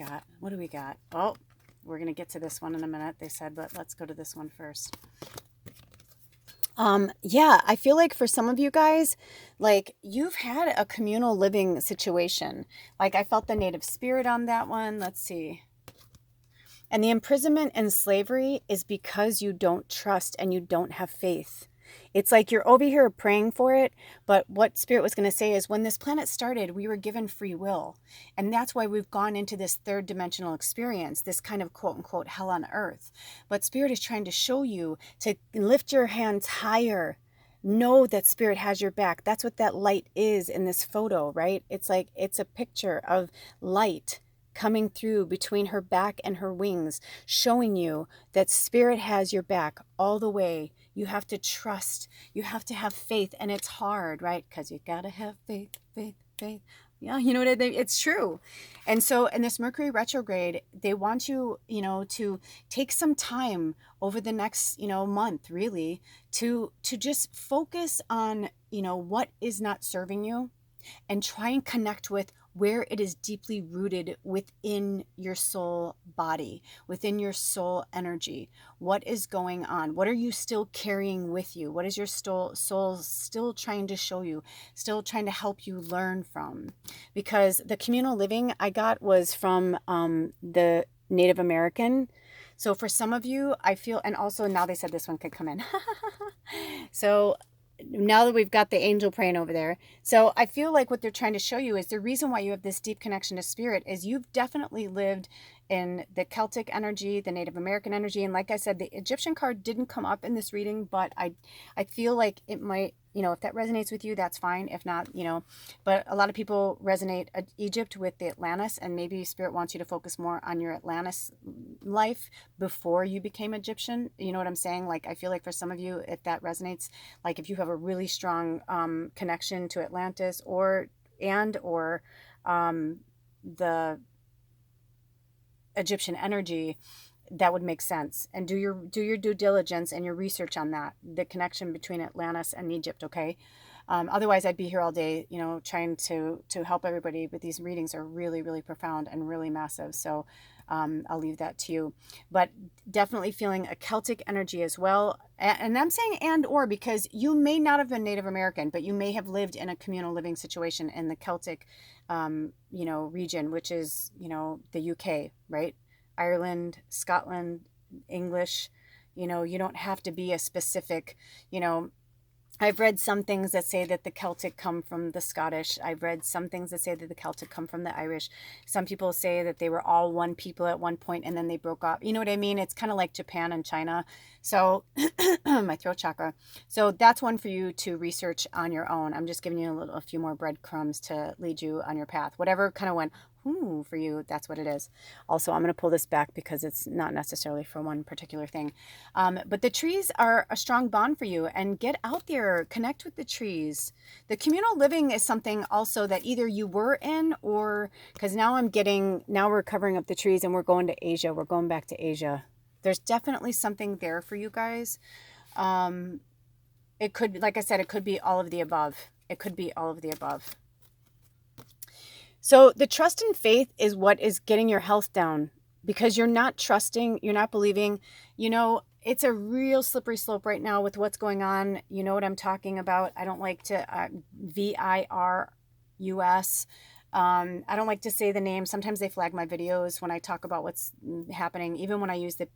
A: got? Oh, we're going to get to this one in a minute, they said, but let's go to this one first. Yeah, I feel like for some of you guys, like you've had a communal living situation. Like I felt the native spirit on that one. Let's see. And the imprisonment and slavery is because you don't trust and you don't have faith. It's like you're over here praying for it, but what Spirit was going to say is when this planet started, we were given free will. And that's why we've gone into this third dimensional experience, this kind of quote unquote hell on earth. But Spirit is trying to show you to lift your hands higher. Know that Spirit has your back. That's what that light is in this photo, right? It's like it's a picture of light coming through between her back and her wings, showing you that Spirit has your back all the way. You have to trust. You have to have faith. And it's hard, right? Because you got to have faith. Yeah, you know what I mean? It's true. And so in this Mercury retrograde, they want you, to take some time over the next, month, really, to just focus on, what is not serving you, and try and connect with where it is deeply rooted within your soul body, within your soul energy. What is going on? What are you still carrying with you? What is your soul still trying to show you, still trying to help you learn from? Because the communal living I got was from the Native American. So for some of you, I feel, and also now they said this one could come in. So now that we've got the angel praying over there. So I feel like what they're trying to show you is the reason why you have this deep connection to Spirit is you've definitely lived in the Celtic energy, the Native American energy. And like I said, the Egyptian card didn't come up in this reading, but I feel like it might, if that resonates with you, that's fine. If not, but a lot of people resonate Egypt with the Atlantis, and maybe Spirit wants you to focus more on your Atlantis life before you became Egyptian. You know what I'm saying? Like, I feel like for some of you, if that resonates, like if you have a really strong connection to Atlantis or the Egyptian energy, that would make sense. And do your due diligence and your research on that, the connection between Atlantis and Egypt, okay? Otherwise, I'd be here all day, trying to help everybody. But these readings are really, really profound and really massive. So I'll leave that to you. But definitely feeling a Celtic energy as well. And I'm saying and or because you may not have been Native American, but you may have lived in a communal living situation in the Celtic, region, which is, the UK, right? Ireland, Scotland, English. You don't have to be a specific, I've read some things that say that the Celtic come from the Scottish. I've read some things that say that the Celtic come from the Irish. Some people say that they were all one people at one point and then they broke off. You know what I mean? It's kind of like Japan and China. So my throat chakra. So that's one for you to research on your own. I'm just giving you a few more breadcrumbs to lead you on your path. Whatever kind of went for you, that's what it is. Also, I'm going to pull this back because it's not necessarily for one particular thing. But the trees are a strong bond for you, and get out there, connect with the trees. The communal living is something also that either you were in or, because now we're covering up the trees and we're going to Asia. We're going back to Asia. There's definitely something there for you guys. It could, like I said, it could be all of the above. It could be all of the above. So the trust and faith is what is getting your health down, because you're not trusting, you're not believing. It's a real slippery slope right now with what's going on. You know what I'm talking about. I don't like to virus. I don't like to say the name. Sometimes they flag my videos when I talk about what's happening, even when I use the,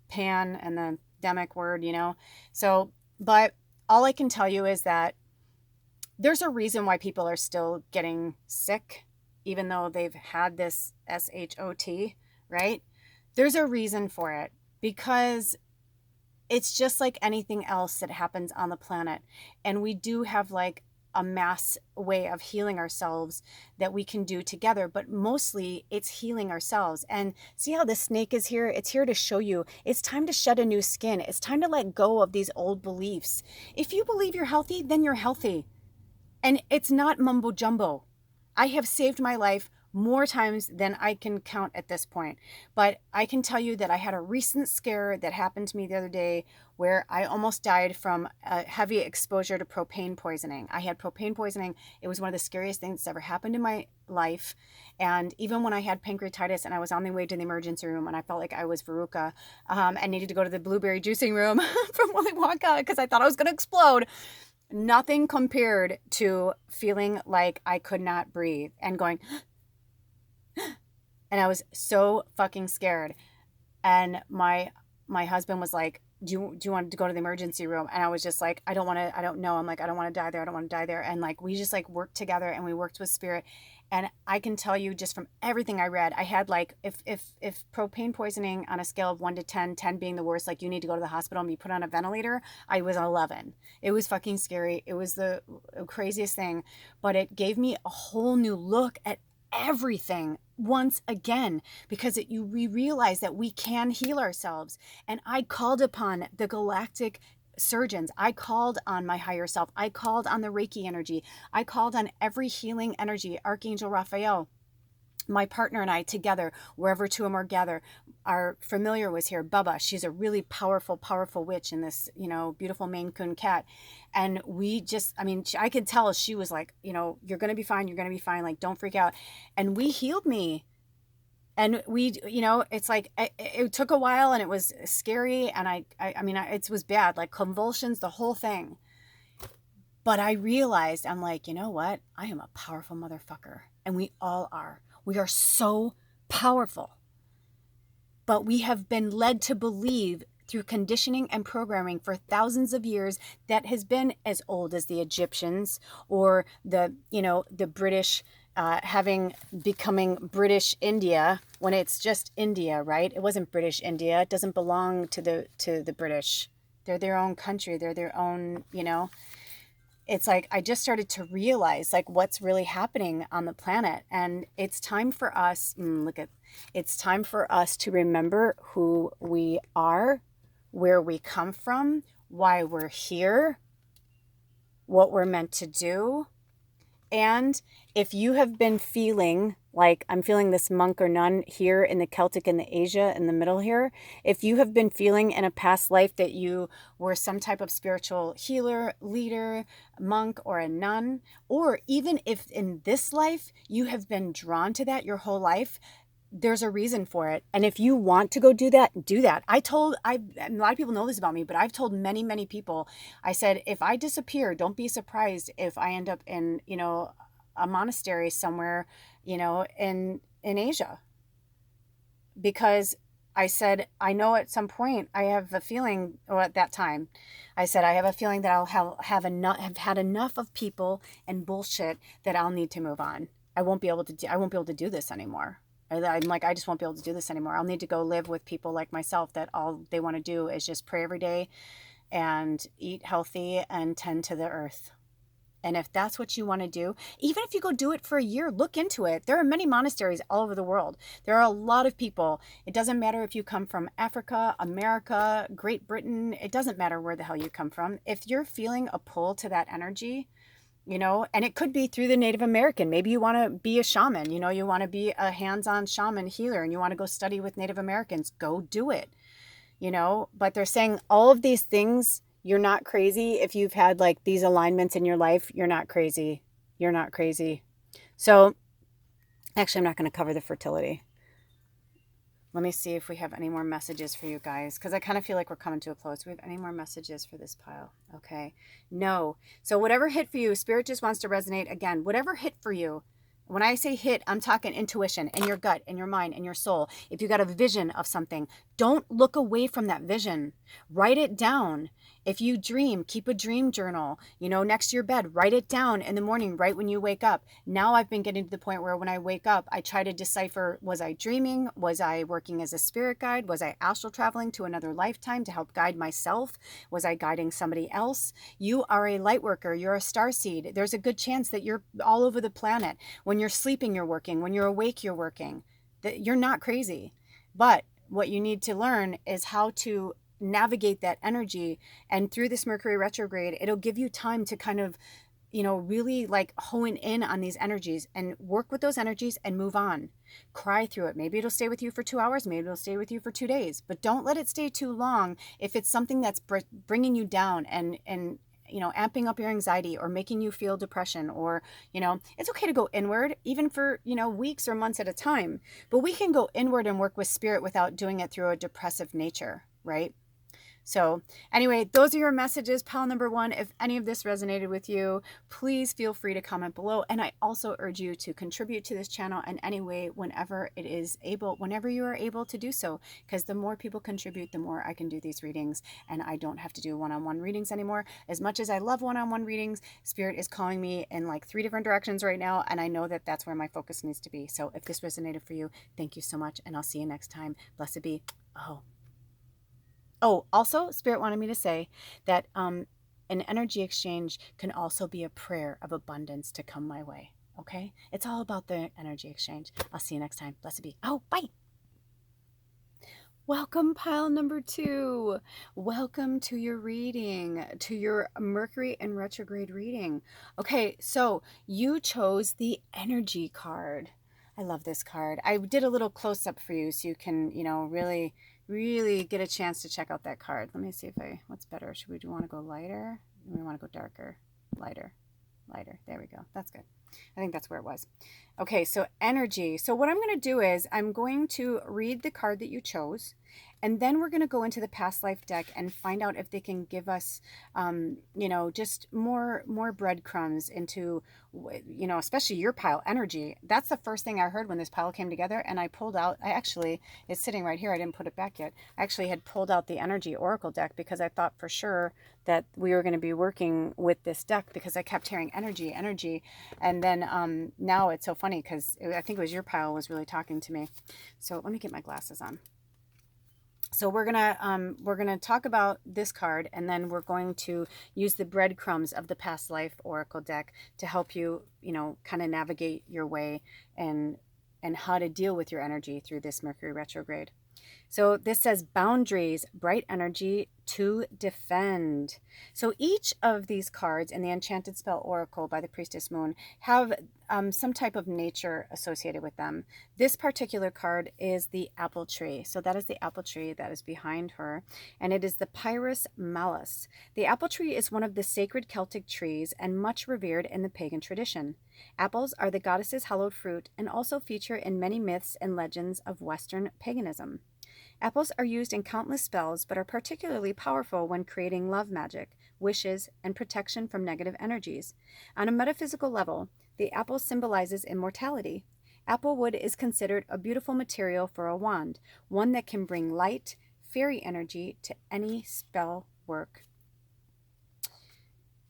A: pan and the demic word, So, but all I can tell you is that there's a reason why people are still getting sick, even though they've had this SHOT, right? There's a reason for it, because it's just like anything else that happens on the planet. And we do have like a mass way of healing ourselves that we can do together, but mostly it's healing ourselves. And see how the snake is here? It's here to show you it's time to shed a new skin. It's time to let go of these old beliefs. If you believe you're healthy, then you're healthy. And it's not mumbo jumbo. I have saved my life more times than I can count at this point. But I can tell you that I had a recent scare that happened to me the other day where I almost died from a heavy exposure to propane poisoning. I had propane poisoning. It was one of the scariest things that's ever happened in my life. And even when I had pancreatitis and I was on my way to the emergency room and I felt like I was Veruca, I needed to go to the blueberry juicing room from Willy Wonka because I thought I was going to explode. Nothing compared to feeling like I could not breathe and going, and I was so fucking scared. And my husband was like, do you want to go to the emergency room? And I was just like, I don't know. I'm like, I don't want to die there. I don't want to die there. And like, we just like worked together and we worked with spirit. And I can tell you just from everything I read, I had like, if propane poisoning on a scale of 1 to 10, 10 being the worst, like you need to go to the hospital and be put on a ventilator, I was 11. It was fucking scary. It was the craziest thing, but it gave me a whole new look at everything once again, because we realize that we can heal ourselves. And I called upon the galactic surgeons. I called on my higher self. I called on the Reiki energy. I called on every healing energy. Archangel Raphael, my partner and I together, wherever two or more gather. Our familiar was here, Bubba. She's a really powerful, powerful witch in this, beautiful Maine Coon cat. And we just, I could tell she was like, you're going to be fine. You're going to be fine. Like, don't freak out. And we healed me. And we, it's like, it took a while and it was scary. And it was bad, like convulsions, the whole thing. But I realized, I'm like, you know what? I am a powerful motherfucker. And we all are. We are so powerful. But we have been led to believe through conditioning and programming for thousands of years that has been as old as the Egyptians or the British becoming British India when it's just India, right? It wasn't British India. It doesn't belong to the British. They're their own country. They're their own, it's like I just started to realize like what's really happening on the planet. And it's time for us, it's time for us to remember who we are, where we come from, why we're here, what we're meant to do. And if you have been feeling like I'm feeling this monk or nun here in the Celtic and the Asia in the middle here, if you have been feeling in a past life that you were some type of spiritual healer, leader, monk, or a nun, or even if in this life you have been drawn to that your whole life, there's a reason for it. And if you want to go do that, do that. A lot of people know this about me, but I've told many, many people, I said, if I disappear, don't be surprised if I end up in, a monastery somewhere, in Asia. Because I said, I know at some point I have a feeling, or at that time, I said, I have a feeling that I'll have had enough of people and bullshit that I'll need to move on. I won't be able to do this anymore. I'm like, I just won't be able to do this anymore. I'll need to go live with people like myself that all they want to do is just pray every day and eat healthy and tend to the earth. And if that's what you want to do, even if you go do it for a year, look into it. There are many monasteries all over the world. There are a lot of people. It doesn't matter if you come from Africa, America, Great Britain. It doesn't matter where the hell you come from. If you're feeling a pull to that energy, and it could be through the Native American. Maybe you want to be a shaman, you want to be a hands-on shaman healer and you want to go study with Native Americans, go do it, but they're saying all of these things, you're not crazy. If you've had like these alignments in your life, you're not crazy. You're not crazy. So actually, I'm not going to cover the fertility. Let me see if we have any more messages for you guys, because I kind of feel like we're coming to a close. Do we have any more messages for this pile? Okay. No. So whatever hit for you, Spirit just wants to resonate again. Whatever hit for you. When I say hit, I'm talking intuition in your gut, in your mind, in your soul. If you got a vision of something, don't look away from that vision. Write it down. If you dream, keep a dream journal, next to your bed. Write it down in the morning, right when you wake up. Now I've been getting to the point where when I wake up, I try to decipher, was I dreaming? Was I working as a spirit guide? Was I astral traveling to another lifetime to help guide myself? Was I guiding somebody else? You are a light worker. You're a starseed. There's a good chance that you're all over the planet. When you're sleeping, you're working. When you're awake, you're working. You're not crazy. But what you need to learn is how to navigate that energy. And through this Mercury retrograde, it'll give you time to kind of, really like hone in on these energies and work with those energies and move on. Cry through it. Maybe it'll stay with you for 2 hours. Maybe it'll stay with you for 2 days. But don't let it stay too long if it's something that's bringing you down and amping up your anxiety or making you feel depression, or, it's okay to go inward even for, weeks or months at a time. But we can go inward and work with spirit without doing it through a depressive nature, right? So anyway, those are your messages, pile number 1. If any of this resonated with you, please feel free to comment below. And I also urge you to contribute to this channel in any way whenever you are able to do so, because the more people contribute, the more I can do these readings and I don't have to do one-on-one readings anymore. As much as I love one-on-one readings, Spirit is calling me in like 3 different directions right now. And I know that that's where my focus needs to be. So if this resonated for you, thank you so much. And I'll see you next time. Blessed be. Oh, also, Spirit wanted me to say that an energy exchange can also be a prayer of abundance to come my way. Okay? It's all about the energy exchange. I'll see you next time. Blessed be. Oh, bye. Welcome, pile number 2. Welcome to your reading, to your Mercury in retrograde reading. Okay, so you chose the energy card. I love this card. I did a little close-up for you so you can, really get a chance to check out that card. Let me see what's better. Do we want to go lighter? Or we want to go darker? Lighter. There we go. That's good. I think that's where it was. Okay, so energy. So what I'm going to do is I'm going to read the card that you chose, and then we're going to go into the past life deck and find out if they can give us, just more breadcrumbs into, especially your pile energy. That's the first thing I heard when this pile came together, and I pulled out, it's sitting right here. I didn't put it back yet. I actually had pulled out the energy oracle deck because I thought for sure that we were going to be working with this deck, because I kept hearing energy, energy. And then now it's so funny because I think it was your pile was really talking to me. So let me get my glasses on. So we're gonna talk about this card, and then we're going to use the breadcrumbs of the past life oracle deck to help you, kind of navigate your way and how to deal with your energy through this Mercury retrograde. So this says boundaries, bright energy to defend. So each of these cards in the Enchanted Spell Oracle by the Priestess Moon have some type of nature associated with them. This particular card is the apple tree. So that is the apple tree that is behind her, and it is the Pyrus Malus. The apple tree is one of the sacred Celtic trees and much revered in the pagan tradition. Apples are the goddess's hallowed fruit and also feature in many myths and legends of Western paganism. Apples are used in countless spells, but are particularly powerful when creating love magic, wishes, and protection from negative energies. On a metaphysical level, the apple symbolizes immortality. Applewood is considered a beautiful material for a wand, one that can bring light, fairy energy to any spell work.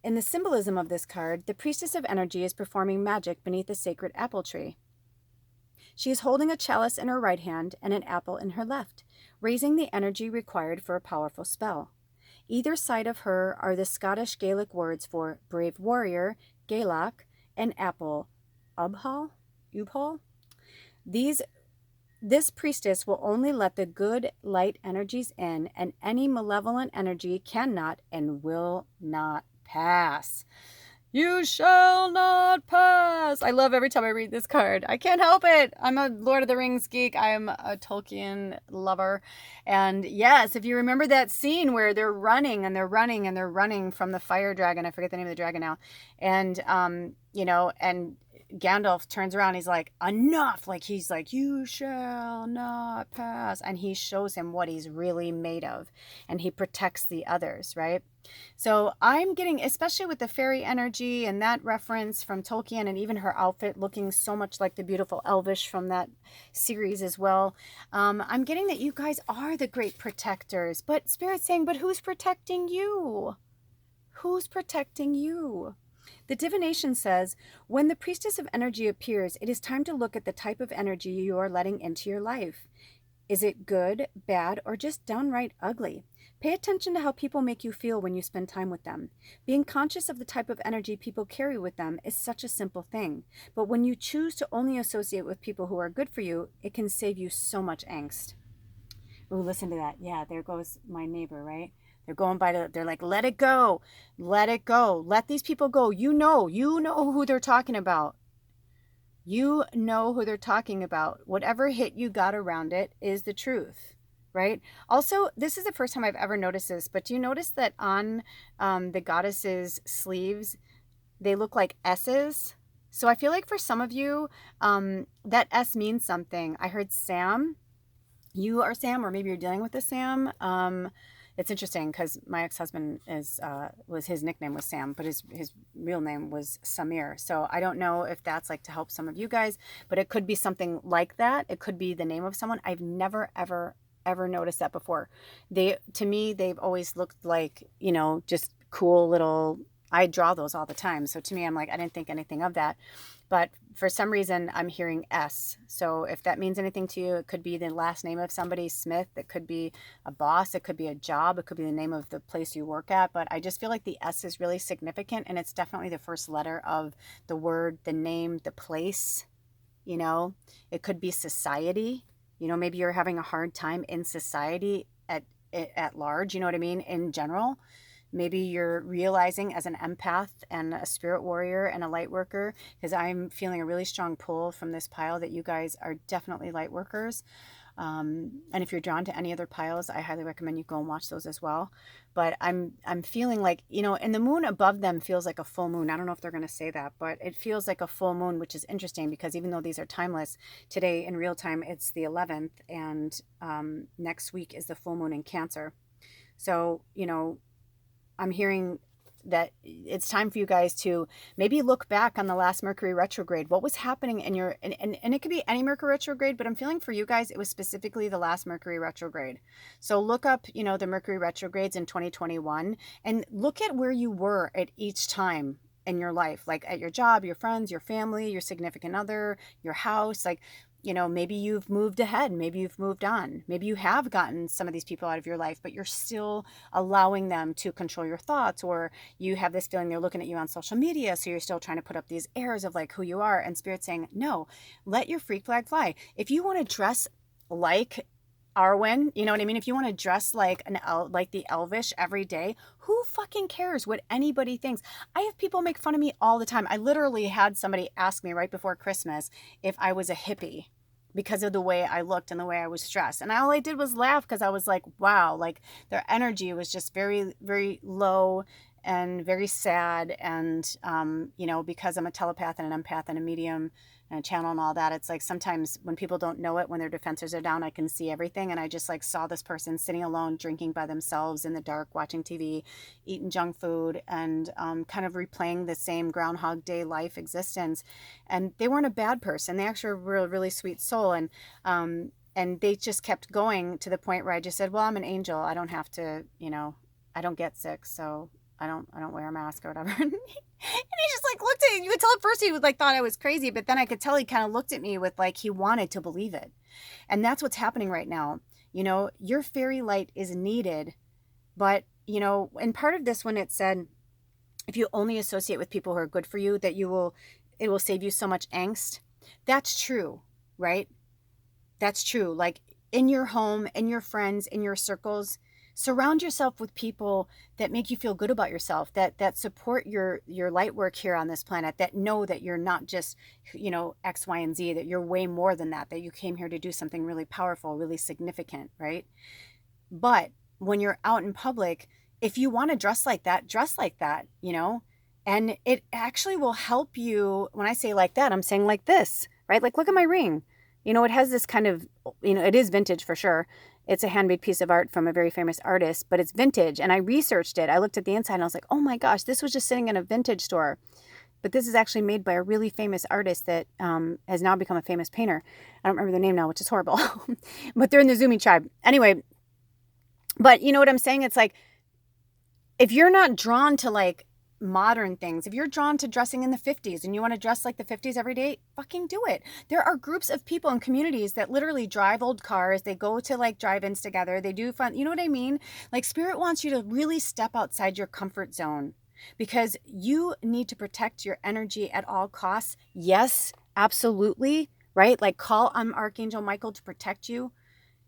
A: In the symbolism of this card, the Priestess of Energy is performing magic beneath the sacred apple tree. She is holding a chalice in her right hand and an apple in her left, raising the energy required for a powerful spell. Either side of her are the Scottish Gaelic words for brave warrior, Gaelach, and apple, Ubhal. This priestess will only let the good light energies in, and any malevolent energy cannot and will not pass. You shall not pass. I love every time I read this card. I can't help it. I'm a Lord of the Rings geek. I'm a Tolkien lover. And yes, if you remember that scene where they're running and they're running and they're running from the fire dragon, I forget the name of the dragon now. And, and Gandalf turns around, he's like, enough. Like, he's like, you shall not pass. And he shows him what he's really made of. And he protects the others, right? So I'm getting, especially with the fairy energy and that reference from Tolkien, and even her outfit looking so much like the beautiful Elvish from that series as well. I'm getting that you guys are the great protectors. But Spirit's saying, but who's protecting you? Who's protecting you? The divination says, when the Priestess of Energy appears, it is time to look at the type of energy you are letting into your life. Is it good, bad, or just downright ugly? Pay attention to how people make you feel when you spend time with them. Being conscious of the type of energy people carry with them is such a simple thing. But when you choose to only associate with people who are good for you, it can save you so much angst. Ooh, listen to that. Yeah, there goes my neighbor, right? They're going by they're like, let it go. Let it go. Let these people go. You know who they're talking about. You know who they're talking about. Whatever hit you got around it is the truth, right? Also, this is the first time I've ever noticed this, but do you notice that on the goddess's sleeves, they look like S's? So I feel like for some of you, that S means something. I heard Sam. You are Sam, or maybe you're dealing with a Sam. It's interesting because my ex-husband was his nickname was Sam, but his real name was Samir. So I don't know if that's like to help some of you guys, but it could be something like that. It could be the name of someone. I've never ever noticed that before. To me, they've always looked like, just cool little. I draw those all the time. So to me, I'm like, I didn't think anything of that. But for some reason, I'm hearing S. So if that means anything to you, it could be the last name of somebody, Smith. It could be a boss. It could be a job. It could be the name of the place you work at. But I just feel like the S is really significant. And it's definitely the first letter of the word, the name, the place. It could be society. Maybe you're having a hard time in society at large. You know what I mean? In general. Maybe you're realizing as an empath and a spirit warrior and a light worker, because I'm feeling a really strong pull from this pile that you guys are definitely light workers. And if you're drawn to any other piles, I highly recommend you go and watch those as well. But I'm feeling like, and the moon above them feels like a full moon. I don't know if they're going to say that, but it feels like a full moon, which is interesting because even though these are timeless, today in real time, it's the 11th, and next week is the full moon in Cancer. So, I'm hearing that it's time for you guys to maybe look back on the last Mercury retrograde. What was happening in your, and it could be any Mercury retrograde, but I'm feeling for you guys, it was specifically the last Mercury retrograde. So look up, the Mercury retrogrades in 2021 and look at where you were at each time in your life, like at your job, your friends, your family, your significant other, your house. Like, maybe you've moved ahead, maybe you've moved on, maybe you have gotten some of these people out of your life, but you're still allowing them to control your thoughts, or you have this feeling they're looking at you on social media, so you're still trying to put up these airs of like who you are, and Spirit's saying, no, let your freak flag fly. If you want to dress like Arwen, you know what I mean? If you want to dress like like the Elvish every day, who fucking cares what anybody thinks? I have people make fun of me all the time. I literally had somebody ask me right before Christmas if I was a hippie because of the way I looked and the way I was dressed. And all I did was laugh because I was like, wow, like their energy was just very, very low and very sad. And, because I'm a telepath and an empath and a medium and a channel and all that, it's like sometimes when people don't know it, when their defenses are down, I can see everything. And I just like saw this person sitting alone, drinking by themselves in the dark, watching TV, eating junk food, and kind of replaying the same Groundhog Day life existence. And they weren't a bad person. They actually were a really sweet soul. And they just kept going to the point where I just said, well, I'm an angel. I don't have to, I don't get sick. So I don't wear a mask or whatever. And he just like looked at me. You could tell at first he was like thought I was crazy, but then I could tell he kind of looked at me with like he wanted to believe it. And that's what's happening right now. Your fairy light is needed, but and part of this when it said if you only associate with people who are good for you, that it will save you so much angst. That's true, right? That's true. Like in your home, in your friends, in your circles, surround yourself with people that make you feel good about yourself, that support your light work here on this planet, that know that you're not just, X, Y, and Z, that you're way more than that you came here to do something really powerful, really significant, right? But when you're out in public, if you want to dress like that, and it actually will help you. When I say like that, I'm saying like this, right? Like, look at my ring. It has this kind of, it is vintage for sure. It's a handmade piece of art from a very famous artist, but it's vintage. And I researched it. I looked at the inside and I was like, oh my gosh, this was just sitting in a vintage store. But this is actually made by a really famous artist that has now become a famous painter. I don't remember their name now, which is horrible. But they're in the Zuni tribe. Anyway, but you know what I'm saying? It's like, if you're not drawn to like modern things, if you're drawn to dressing in the 50s and you want to dress like the 50s every day, fucking do it. There are groups of people and communities that literally drive old cars. They go to like drive-ins together. They do fun. You know what I mean? Like Spirit wants you to really step outside your comfort zone because you need to protect your energy at all costs. Yes, absolutely. Right? Like call on Archangel Michael to protect you.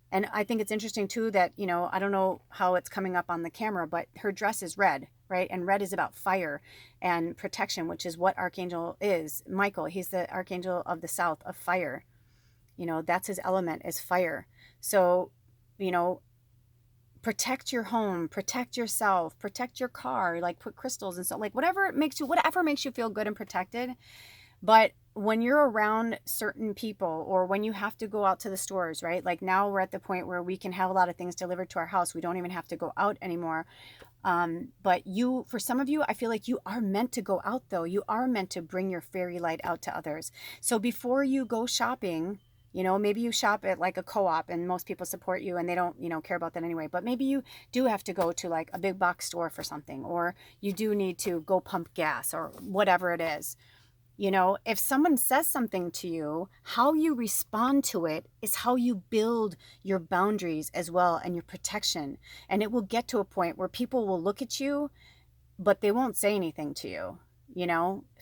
A: And I think it's interesting too that, I don't know how it's coming up on the camera, but her dress is red, right? And red is about fire and protection, which is what Archangel is. Michael, he's the Archangel of the South of fire. That's his element, is fire. So, protect your home, protect yourself, protect your car, like put crystals and stuff, like whatever makes you feel good and protected. But when you're around certain people, or when you have to go out to the stores, right? Like now we're at the point where we can have a lot of things delivered to our house. We don't even have to go out anymore. But for some of you, I feel like you are meant to go out though. You are meant to bring your fairy light out to others. So before you go shopping, maybe you shop at like a co-op and most people support you and they don't, care about that anyway. But maybe you do have to go to like a big box store for something, or you do need to go pump gas or whatever it is. If someone says something to you, how you respond to it is how you build your boundaries as well and your protection. And it will get to a point where people will look at you, but they won't say anything to you.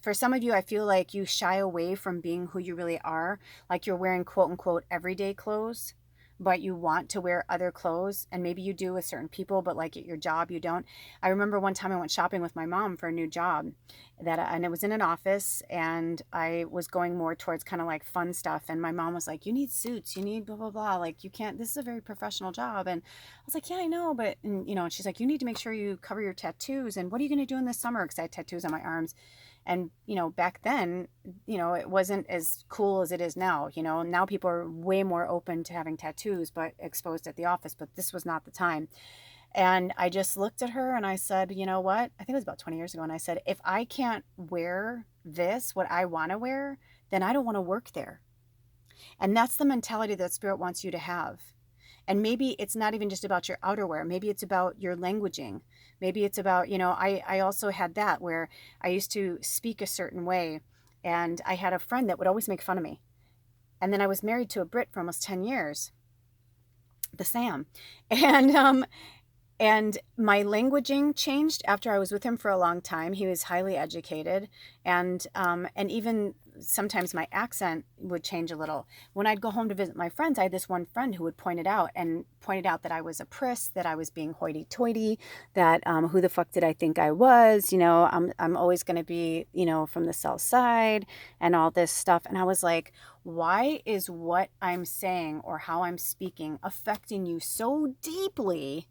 A: For some of you, I feel like you shy away from being who you really are. Like you're wearing quote unquote everyday clothes, but you want to wear other clothes, and maybe you do with certain people, but like at your job you don't. I remember one time I went shopping with my mom for a new job and it was in an office, and I was going more towards kind of like fun stuff, and my mom was like, you need suits, you need blah blah blah, like you can't, this is a very professional job. And I was like, yeah, I know, but and she's like, you need to make sure you cover your tattoos, and what are you going to do in the summer, because I had tattoos on my arms. And, back then, it wasn't as cool as it is now. Now people are way more open to having tattoos, but exposed at the office. But this was not the time. And I just looked at her and I said, you know what? I think it was about 20 years ago. And I said, if I can't wear this, what I want to wear, then I don't want to work there. And that's the mentality that Spirit wants you to have. And maybe it's not even just about your outerwear. Maybe it's about your languaging. Maybe it's about, I also had that where I used to speak a certain way. And I had a friend that would always make fun of me. And then I was married to a Brit for almost 10 years, the Sam. And my languaging changed after I was with him for a long time. He was highly educated, and even sometimes my accent would change a little. When I'd go home to visit my friends, I had this one friend who would point it out that I was a priss, that I was being hoity-toity, that who the fuck did I think I was? I'm always going to be, from the South Side and all this stuff. And I was like, why is what I'm saying or how I'm speaking affecting you so deeply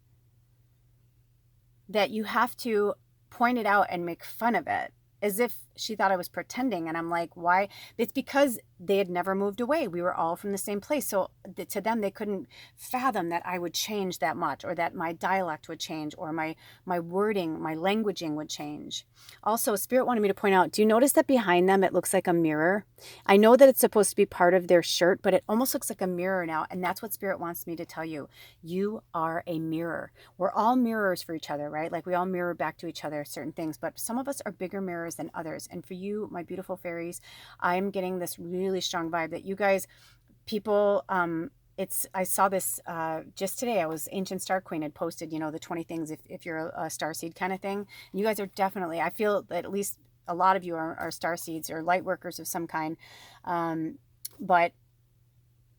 A: that you have to point it out and make fun of it, as if she thought I was pretending? And I'm like, why? It's because they had never moved away. We were all from the same place. So to them, they couldn't fathom that I would change that much, or that my dialect would change, or my wording, my languaging would change. Also, Spirit wanted me to point out, do you notice that behind them, it looks like a mirror? I know that it's supposed to be part of their shirt, but it almost looks like a mirror now. And that's what Spirit wants me to tell you. You are a mirror. We're all mirrors for each other, right? Like we all mirror back to each other certain things, but some of us are bigger mirrors than others. And for you, my beautiful fairies, I'm getting this really strong vibe that you guys, people, I saw this just today. I was Ancient Star Queen had posted, the 20 things if you're a star seed kind of thing. And you guys are definitely, I feel that at least a lot of you are star seeds or light workers of some kind. But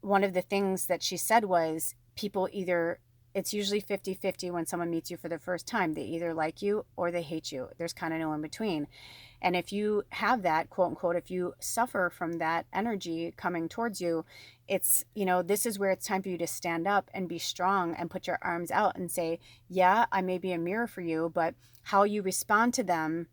A: one of the things that she said was, people either, it's usually 50-50 when someone meets you for the first time. They either like you or they hate you. There's kind of no in between. And if you have that, quote unquote, if you suffer from that energy coming towards you, it's, this is where it's time for you to stand up and be strong and put your arms out and say, yeah, I may be a mirror for you, but how you respond to them,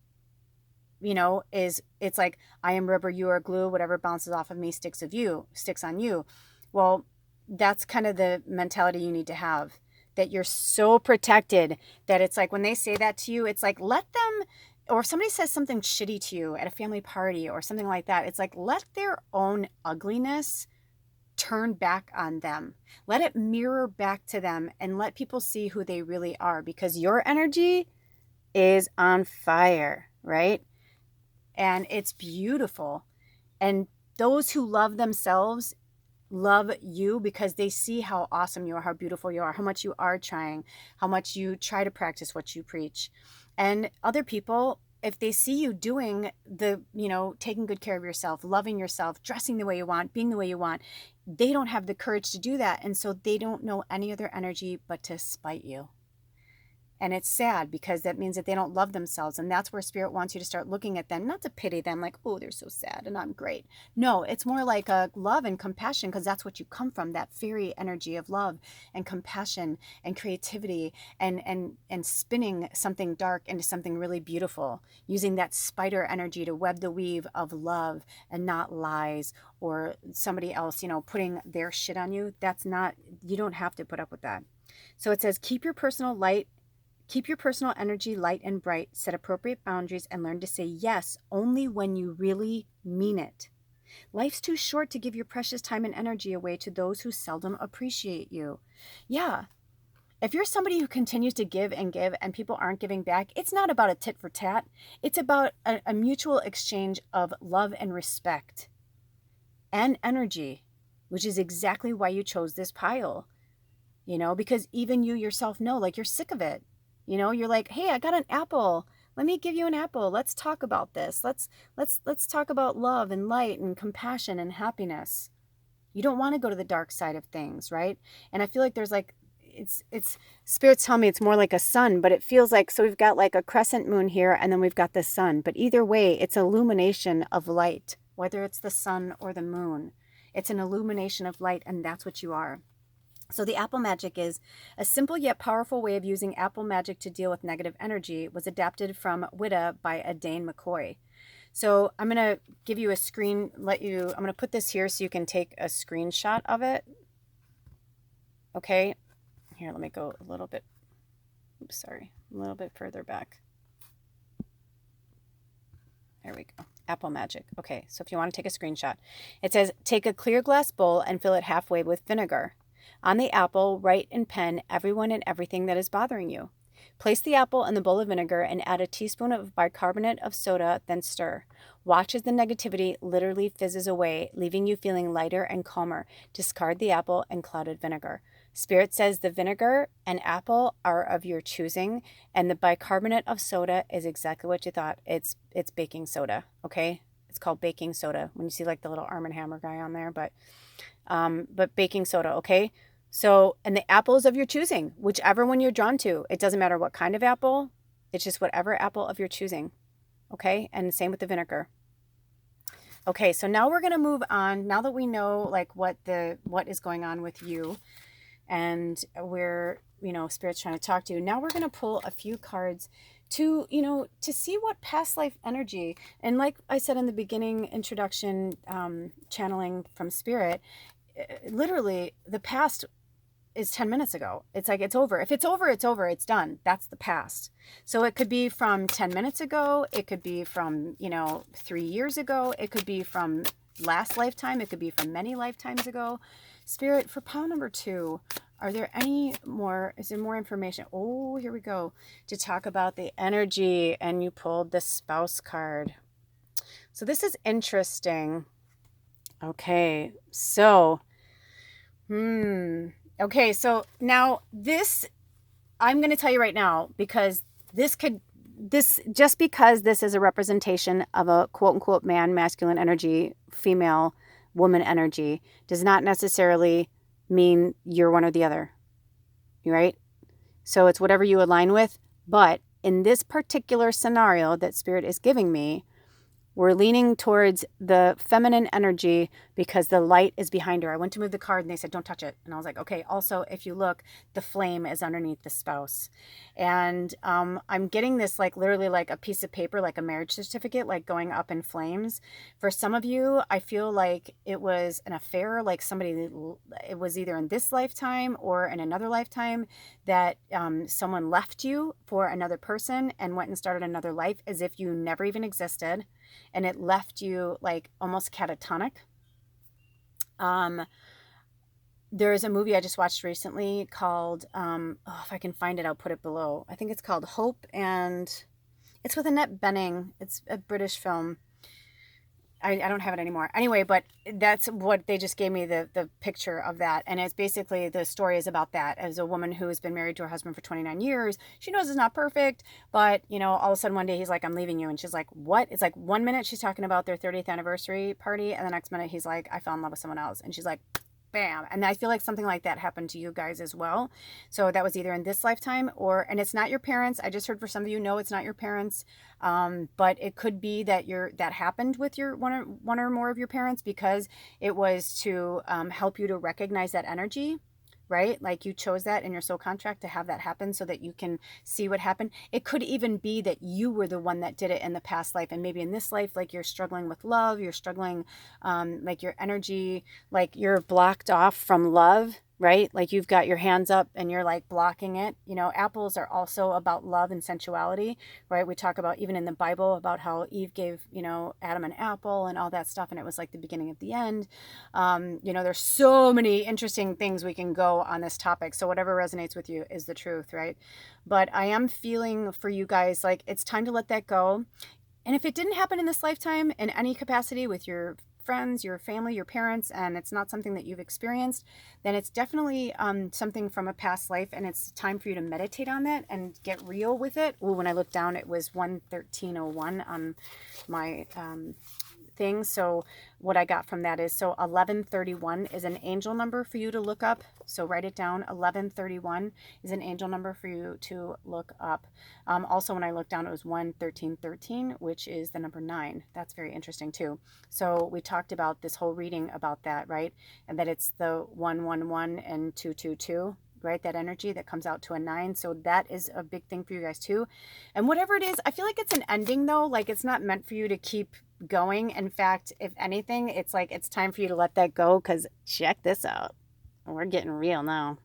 A: it's like, I am rubber, you are glue, whatever bounces off of me sticks on you. Well, that's kind of the mentality you need to have, that you're so protected that it's like when they say that to you, it's like, let them, or if somebody says something shitty to you at a family party or something like that, it's like, let their own ugliness turn back on them. Let it mirror back to them and let people see who they really are, because your energy is on fire, right? And it's beautiful. And those who love themselves love you because they see how awesome you are, how beautiful you are, how much you are trying, how much you try to practice what you preach. And other people, if they see you doing the, taking good care of yourself, loving yourself, dressing the way you want, being the way you want, they don't have the courage to do that. And so they don't know any other energy but to spite you. And it's sad because that means that they don't love themselves. And that's where Spirit wants you to start looking at them, not to pity them like, oh, they're so sad and I'm great. No, it's more like a love and compassion, because that's what you come from, that fairy energy of love and compassion and creativity and spinning something dark into something really beautiful, using that spider energy to web the weave of love and not lies or somebody else, putting their shit on you. You don't have to put up with that. So it says, keep your personal energy light and bright, set appropriate boundaries, and learn to say yes only when you really mean it. Life's too short to give your precious time and energy away to those who seldom appreciate you. Yeah. If you're somebody who continues to give and people aren't giving back, it's not about a tit for tat. It's about a mutual exchange of love and respect and energy, which is exactly why you chose this pile. Because even you yourself know, like, you're sick of it. You're like, hey, I got an apple. Let me give you an apple. Let's talk about this. Let's talk about love and light and compassion and happiness. You don't want to go to the dark side of things, right? And I feel like there's like, it's spirits tell me it's more like a sun, but it feels like, so we've got like a crescent moon here and then we've got the sun. But either way, it's illumination of light, whether it's the sun or the moon. It's an illumination of light, and that's what you are. So the apple magic is a simple yet powerful way of using apple magic to deal with negative energy. Was adapted from Wicca by Dane McCoy. So I'm going to give you I'm going to put this here so you can take a screenshot of it. Okay. Here, let me go a little bit Oops, sorry, a little bit further back. There we go. Apple Magic. Okay, so if you want to take a screenshot, it says, take a clear glass bowl and fill it halfway with vinegar. On the apple, write in pen everyone and everything that is bothering you. Place the apple in the bowl of vinegar and add a teaspoon of bicarbonate of soda, then stir. Watch as the negativity literally fizzes away, leaving you feeling lighter and calmer. Discard the apple and clouded vinegar. Spirit says the vinegar and apple are of your choosing, and the bicarbonate of soda is exactly what you thought. It's baking soda, okay? It's called baking soda when you see like the little Arm & Hammer guy on there, but baking soda, okay? So, and the apple is of your choosing, whichever one you're drawn to. It doesn't matter what kind of apple. It's just whatever apple of your choosing, okay? And same with the vinegar. Okay, so now we're going to move on. Now that we know like what is going on with you and where, Spirit's trying to talk to you, now we're going to pull a few cards to see what past life energy, and like I said in the beginning introduction, channeling from Spirit, literally the past is 10 minutes ago. It's like, it's over. If it's over, it's over. It's done. That's the past. So it could be from 10 minutes ago. It could be from, 3 years ago. It could be from last lifetime. It could be from many lifetimes ago. Spirit, for pile number 2, is there more information? Oh, here we go. To talk about the energy, and you pulled the spouse card. So this is interesting. Okay, so, okay, so now this, I'm going to tell you right now, because just because this is a representation of a quote unquote man, masculine energy, female, woman energy, does not necessarily mean you're one or the other, right? So it's whatever you align with. But in this particular scenario that Spirit is giving me, we're leaning towards the feminine energy because the light is behind her. I went to move the card and they said, don't touch it. And I was like, okay. Also, if you look, the flame is underneath the spouse. And I'm getting this like literally like a piece of paper, like a marriage certificate, like going up in flames. For some of you, I feel like it was an affair, like it was either in this lifetime or in another lifetime that someone left you for another person and went and started another life as if you never even existed. And it left you like almost catatonic. There's a movie I just watched recently called, if I can find it, I'll put it below. I think it's called Hope, and it's with Annette Bening. It's a British film. I don't have it anymore. Anyway, but that's what they just gave me, the picture of that. And it's basically, the story is about that. As a woman who has been married to her husband for 29 years, she knows it's not perfect, but all of a sudden one day he's like, I'm leaving you. And she's like, what? It's like 1 minute she's talking about their 30th anniversary party, and the next minute he's like, I fell in love with someone else. And she's like, bam. And I feel like something like that happened to you guys as well. So that was either in this lifetime and it's not your parents. I just heard for some of you, no, it's not your parents. But it could be that that happened with your one or more of your parents, because it was to help you to recognize that energy, right? Like you chose that in your soul contract to have that happen so that you can see what happened. It could even be that you were the one that did it in the past life, and maybe in this life, like you're struggling with love, you're struggling, like your energy, like you're blocked off from love, right? Like you've got your hands up and you're like blocking it. Apples are also about love and sensuality, right? We talk about, even in the Bible, about how Eve gave, Adam an apple and all that stuff. And it was like the beginning of the end. There's so many interesting things we can go on this topic. So whatever resonates with you is the truth, right? But I am feeling for you guys, like it's time to let that go. And if it didn't happen in this lifetime in any capacity with your friends, your family, your parents, and it's not something that you've experienced, then it's definitely something from a past life, and it's time for you to meditate on that and get real with it. Ooh, when I looked down, it was 11301 on my thing. So what I got from that is, 1131 is an angel number for you to look up. So write it down. 1131 is an angel number for you to look up. Also, when I looked down, it was 11313, which is the number 9. That's very interesting too. So we talked about this whole reading about that, right? And that it's the 111 and 222. Right? That energy that comes out to a 9. So that is a big thing for you guys too. And whatever it is, I feel like it's an ending though. Like it's not meant for you to keep going. In fact, if anything, it's like it's time for you to let that go, because check this out. We're getting real now.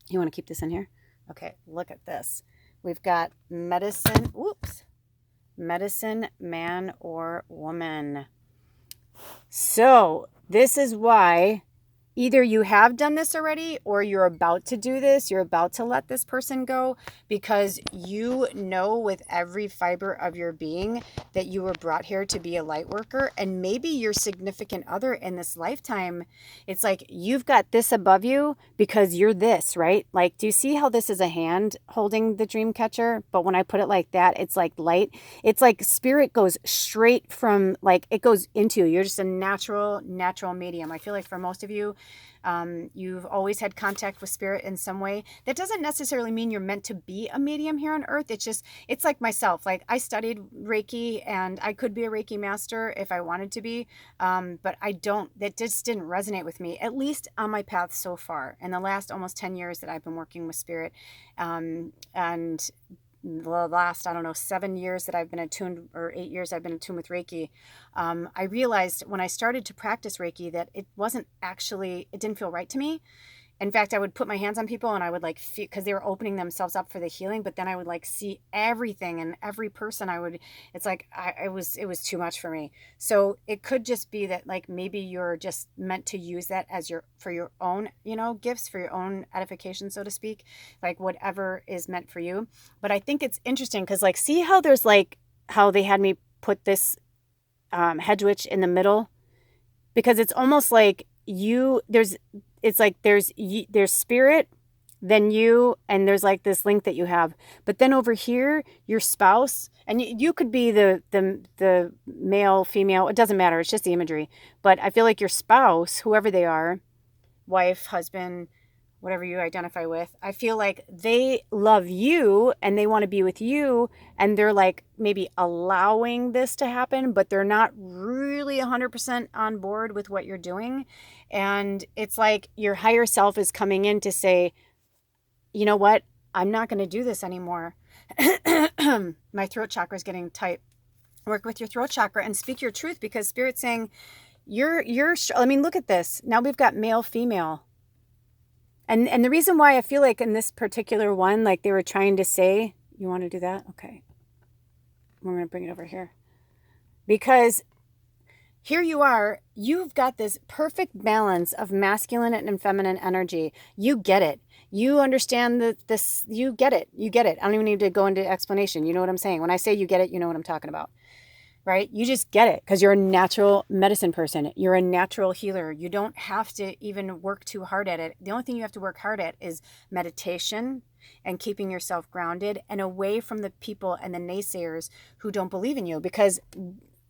A: You want to keep this in here? Okay, look at this. We've got medicine, medicine, man or woman. So this is why either you have done this already or you're about to do this. You're about to let this person go because you know with every fiber of your being that you were brought here to be a light worker. And maybe your significant other in this lifetime, it's like you've got this above you because you're this, right? Like, do you see how this is a hand holding the dream catcher? But when I put it like that, it's like light. It's like spirit goes straight from, like, it goes into you. You're just a natural medium. I feel like for most of you, you've always had contact with spirit in some way. That doesn't necessarily mean you're meant to be a medium here on earth. It's like myself. Like, I studied Reiki and I could be a Reiki master if I wanted to be. But that just didn't resonate with me, at least on my path so far in the last almost 10 years that I've been working with spirit. And the last, I don't know, 7 years that I've been attuned, or 8 years I've been attuned with Reiki, I realized when I started to practice Reiki that it didn't feel right to me. In fact, I would put my hands on people and I would like feel, because they were opening themselves up for the healing, but then I would like see everything and every person it's like, it was too much for me. So it could just be that like, maybe you're just meant to use that as for your own, gifts, for your own edification, so to speak, like whatever is meant for you. But I think it's interesting because like, see how there's like, how they had me put this hedge witch in the middle, because it's almost like there's spirit, then you, and there's like this link that you have. But then over here, your spouse, and you could be the male, female, it doesn't matter. It's just the imagery. But I feel like your spouse, whoever they are, wife, husband, whatever you identify with, I feel like they love you and they want to be with you, and they're like maybe allowing this to happen, but they're not really 100% on board with what you're doing. And it's like your higher self is coming in to say, you know what? I'm not going to do this anymore. My throat chakra is getting tight. Work with your throat chakra and speak your truth, because Spirit's saying I mean, look at this. Now we've got male, female. And the reason why I feel like in this particular one, like they were trying to say, you want to do that? Okay. We're going to bring it over here. Because here you are, you've got this perfect balance of masculine and feminine energy. You get it. You understand this, you get it. You get it. I don't even need to go into explanation. You know what I'm saying? When I say you get it, you know what I'm talking about. Right? You just get it because you're a natural medicine person. You're a natural healer. You don't have to even work too hard at it. The only thing you have to work hard at is meditation and keeping yourself grounded and away from the people and the naysayers who don't believe in you. Because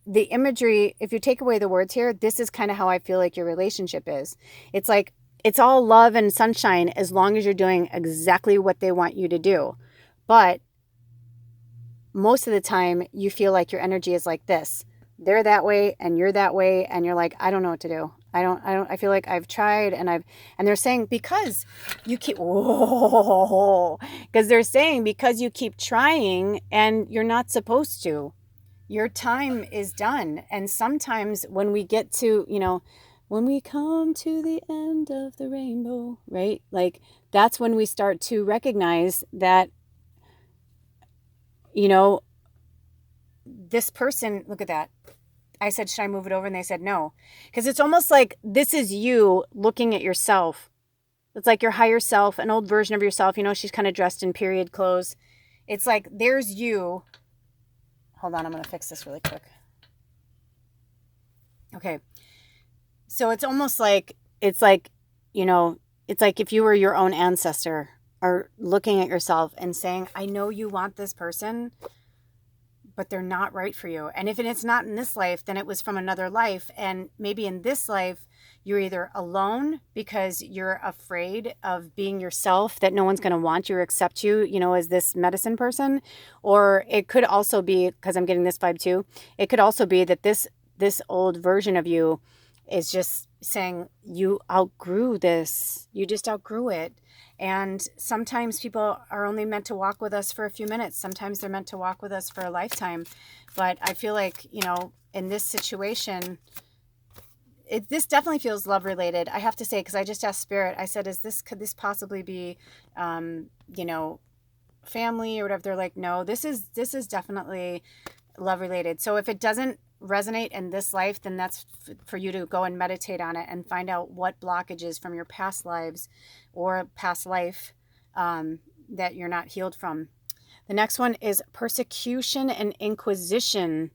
A: the imagery, if you take away the words here, this is kind of how I feel like your relationship is. It's like, it's all love and sunshine as long as you're doing exactly what they want you to do. But most of the time you feel like your energy is like this. They're that way and you're that way. And you're like, I don't know what to do. I feel like I've tried and they're saying because you keep, because they're saying because you keep trying and you're not supposed to, your time is done. And sometimes when we get to, when we come to the end of the rainbow, right? Like that's when we start to recognize that, this person, look at that. I said, should I move it over? And they said, no. Because it's almost like this is you looking at yourself. It's like your higher self, an old version of yourself. She's kind of dressed in period clothes. It's like, there's you. Hold on, I'm going to fix this really quick. Okay. So it's almost like, it's like if you were your own ancestor or looking at yourself and saying, I know you want this person, but they're not right for you. And if it's not in this life, then it was from another life. And maybe in this life, you're either alone because you're afraid of being yourself, that no one's going to want you or accept you, as this medicine person. Or it could also be, because I'm getting this vibe too, it could also be that this old version of you is just saying, you outgrew this. You just outgrew it. And sometimes people are only meant to walk with us for a few minutes. Sometimes they're meant to walk with us for a lifetime. But I feel like, in this situation, this definitely feels love related. I have to say, because I just asked Spirit. I said, could this possibly be, you know, family or whatever? They're like, no, this is definitely love related. So if it doesn't resonate in this life, then that's for you to go and meditate on it and find out what blockages from your past lives or past life that you're not healed from. The next one is persecution and inquisition.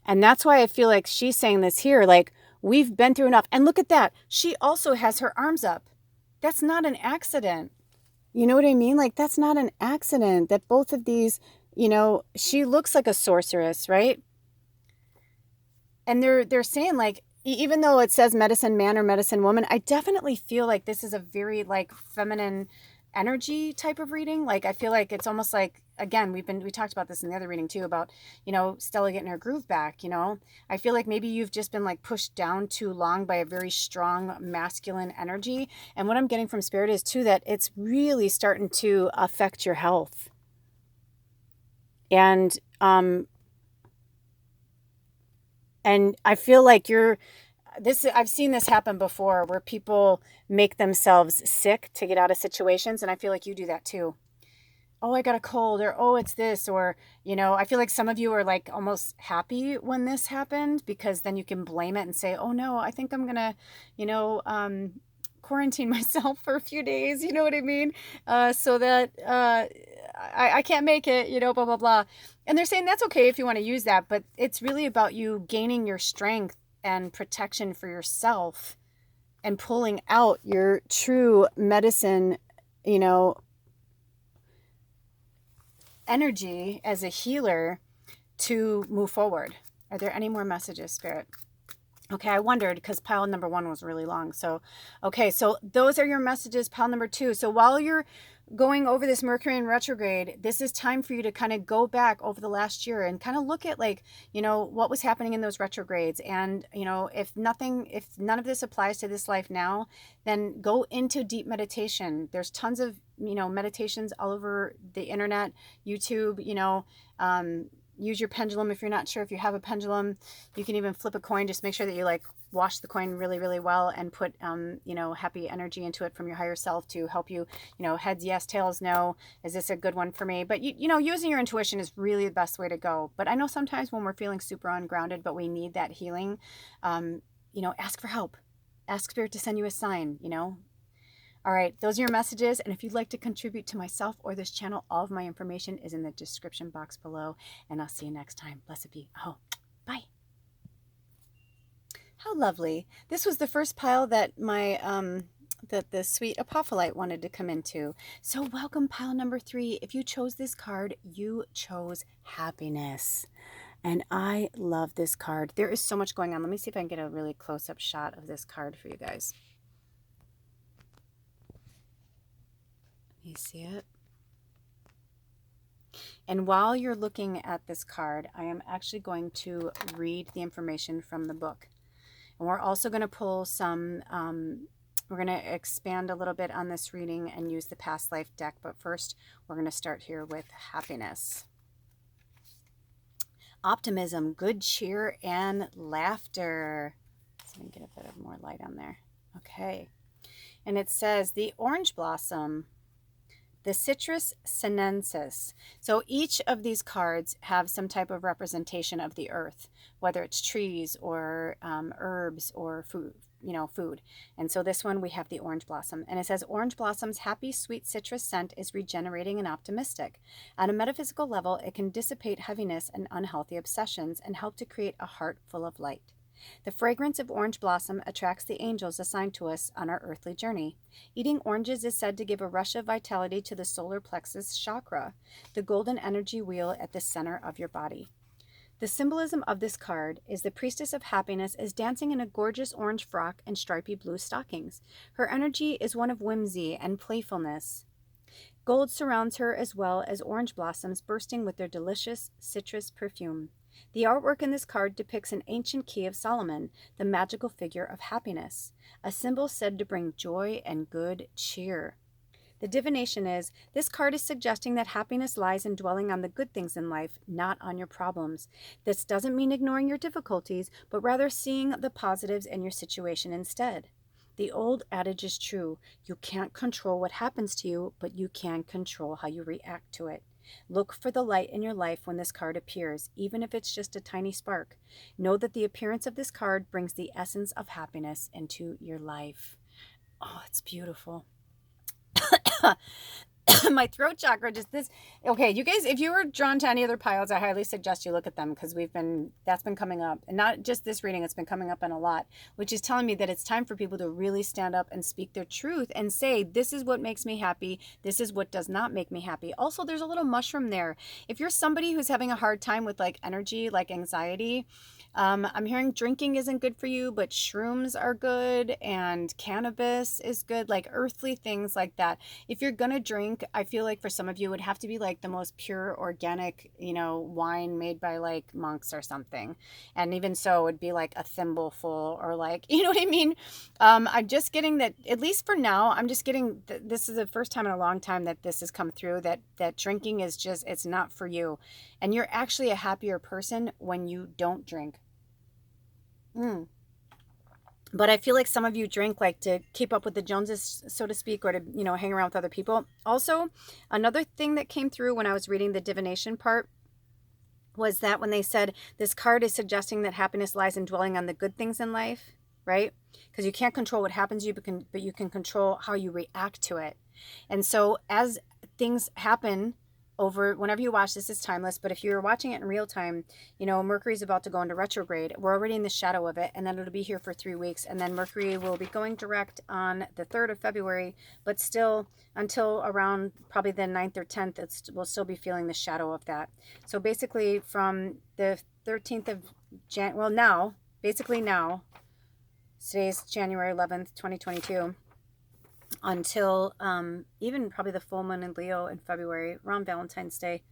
A: And that's why I feel like she's saying this here, like, we've been through enough. And look at that. She also has her arms up. That's not an accident. You know what I mean? Like, that's not an accident that both of these, you know, she looks like a sorceress, right? And they're saying, like, even though it says medicine man or medicine woman, I definitely feel like this is a very, like, feminine energy type of reading. Like, I feel like it's almost like, again, we talked about this in the other reading too, about, you know, Stella getting her groove back. You know, I feel like maybe you've just been like pushed down too long by a very strong masculine energy. And what I'm getting from Spirit is too that it's really starting to affect your health. And I feel like I've seen this happen before, where people make themselves sick to get out of situations. And I feel like you do that too. Oh, I got a cold, or, oh, it's this, or, you know, I feel like some of you are like almost happy when this happened, because then you can blame it and say, oh no, I think I'm going to, you know, quarantine myself for a few days. You know what I mean? So that I can't make it, you know, blah, blah, blah. And they're saying that's okay if you want to use that, but it's really about you gaining your strength and protection for yourself and pulling out your true medicine, you know, energy as a healer to move forward. Are there any more messages, Spirit? Okay, I wondered, because pile number 1 was really long. So, okay, so those are your messages, pile number 2. So while you're going over this Mercury in retrograde, this is time for you to kind of go back over the last year and kind of look at, like, you know, what was happening in those retrogrades. And, you know, if none of this applies to this life now, then go into deep meditation. There's tons of, you know, meditations all over the internet, YouTube, you know, use your pendulum if you're not sure if you have a pendulum. You can even flip a coin. Just make sure that you, like, wash the coin really, really well and put, you know, happy energy into it from your higher self to help you, you know, heads yes, tails no. Is this a good one for me? But, you know, using your intuition is really the best way to go. But I know sometimes when we're feeling super ungrounded, but we need that healing, you know, ask for help. Ask Spirit to send you a sign, you know. All right, those are your messages. And if you'd like to contribute to myself or this channel, all of my information is in the description box below. And I'll see you next time. Blessed be. Oh, bye. How lovely. This was the first pile that my that the sweet apophyllite wanted to come into. So welcome, pile number 3. If you chose this card, you chose happiness. And I love this card. There is so much going on. Let me see if I can get a really close-up shot of this card for you guys. You see it? And while you're looking at this card, I am actually going to read the information from the book. And we're also going to pull some, we're going to expand a little bit on this reading and use the past life deck. But first, we're going to start here with happiness. Optimism, good cheer, and laughter. So we can get a bit of more light on there. Okay. And it says the orange blossom, the citrus sinensis. So each of these cards have some type of representation of the earth, whether it's trees or herbs or food, you know, food. And so this one, we have the orange blossom. And it says, orange blossom's happy, sweet citrus scent is regenerating and optimistic. At a metaphysical level, it can dissipate heaviness and unhealthy obsessions and help to create a heart full of light. The fragrance of orange blossom attracts the angels assigned to us on our earthly journey. Eating oranges is said to give a rush of vitality to the solar plexus chakra, the golden energy wheel at the center of your body. The symbolism of this card is the priestess of happiness is dancing in a gorgeous orange frock and stripy blue stockings. Her energy is one of whimsy and playfulness. Gold surrounds her as well as orange blossoms bursting with their delicious citrus perfume. The artwork in this card depicts an ancient key of Solomon, the magical figure of happiness, a symbol said to bring joy and good cheer. The divination is, this card is suggesting that happiness lies in dwelling on the good things in life, not on your problems. This doesn't mean ignoring your difficulties, but rather seeing the positives in your situation instead. The old adage is true. You can't control what happens to you, but you can control how you react to it. Look for the light in your life when this card appears, even if it's just a tiny spark. Know that the appearance of this card brings the essence of happiness into your life. Oh, it's beautiful. My throat chakra just this. Okay, you guys, if you were drawn to any other piles, I highly suggest you look at them, because that's been coming up, and not just this reading, it's been coming up in a lot, which is telling me that it's time for people to really stand up and speak their truth and say, this is what makes me happy, this is what does not make me happy. Also, there's a little mushroom there. If you're somebody who's having a hard time with like energy, like anxiety, I'm hearing drinking isn't good for you, but shrooms are good, and cannabis is good, like earthly things like that. If you're gonna drink, I feel like for some of you, it would have to be like the most pure, organic, wine made by like monks or something. And even so, it'd be like a thimbleful, or like, you know what I mean? I'm just getting that, at least for now, I'm just getting, this is the first time in a long time that this has come through, that drinking is just, it's not for you. And you're actually a happier person when you don't drink. But I feel like some of you drink like to keep up with the Joneses, so to speak, or to, hang around with other people. Also, another thing that came through when I was reading the divination part was that when they said this card is suggesting that happiness lies in dwelling on the good things in life, right? Because you can't control what happens to you, but you can control how you react to it. And so as things happen over, whenever you watch this, is timeless, but if you're watching it in real time, Mercury's about to go into retrograde. We're already in the shadow of it, and then it'll be here for 3 weeks, and then Mercury will be going direct on the 3rd of February, but still until around probably the 9th or 10th, we'll still be feeling the shadow of that. So basically from the 13th of now, today's January 11th, 2022, until even probably the full moon in Leo in February, around Valentine's Day.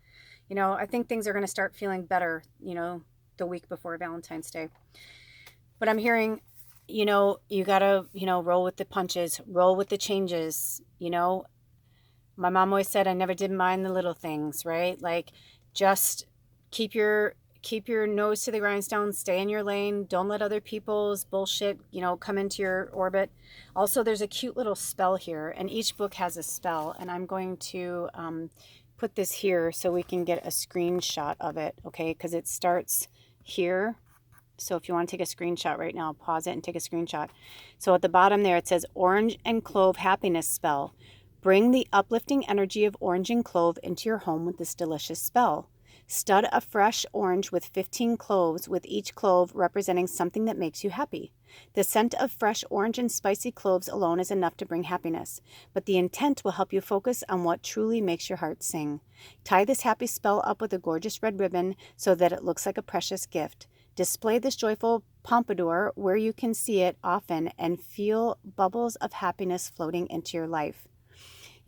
A: I think things are going to start feeling better, the week before Valentine's Day. But I'm hearing, you got to, roll with the punches, roll with the changes. My mom always said I never did mind the little things, right? Like, just keep your nose to the grindstone, stay in your lane, don't let other people's bullshit, come into your orbit. Also, there's a cute little spell here, and each book has a spell, and I'm going to put this here so we can get a screenshot of it, okay? Because it starts here. So if you want to take a screenshot right now, pause it and take a screenshot. So at the bottom there, it says Orange and Clove Happiness Spell. Bring the uplifting energy of orange and clove into your home with this delicious spell. Stud a fresh orange with 15 cloves, with each clove representing something that makes you happy. The scent of fresh orange and spicy cloves alone is enough to bring happiness, but the intent will help you focus on what truly makes your heart sing. Tie this happy spell up with a gorgeous red ribbon so that it looks like a precious gift. Display this joyful pompadour where you can see it often and feel bubbles of happiness floating into your life.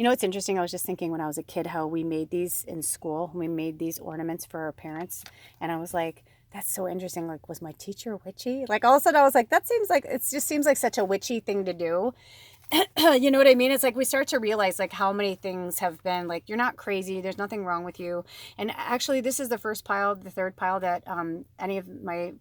A: It's interesting. I was just thinking when I was a kid how we made these in school. We made these ornaments for our parents. And I was like, that's so interesting. Like, was my teacher witchy? Like, all of a sudden I was like, it just seems like such a witchy thing to do. You know what I mean? It's like we start to realize like how many things have been like, you're not crazy. There's nothing wrong with you. And actually, this is the third pile that any of my,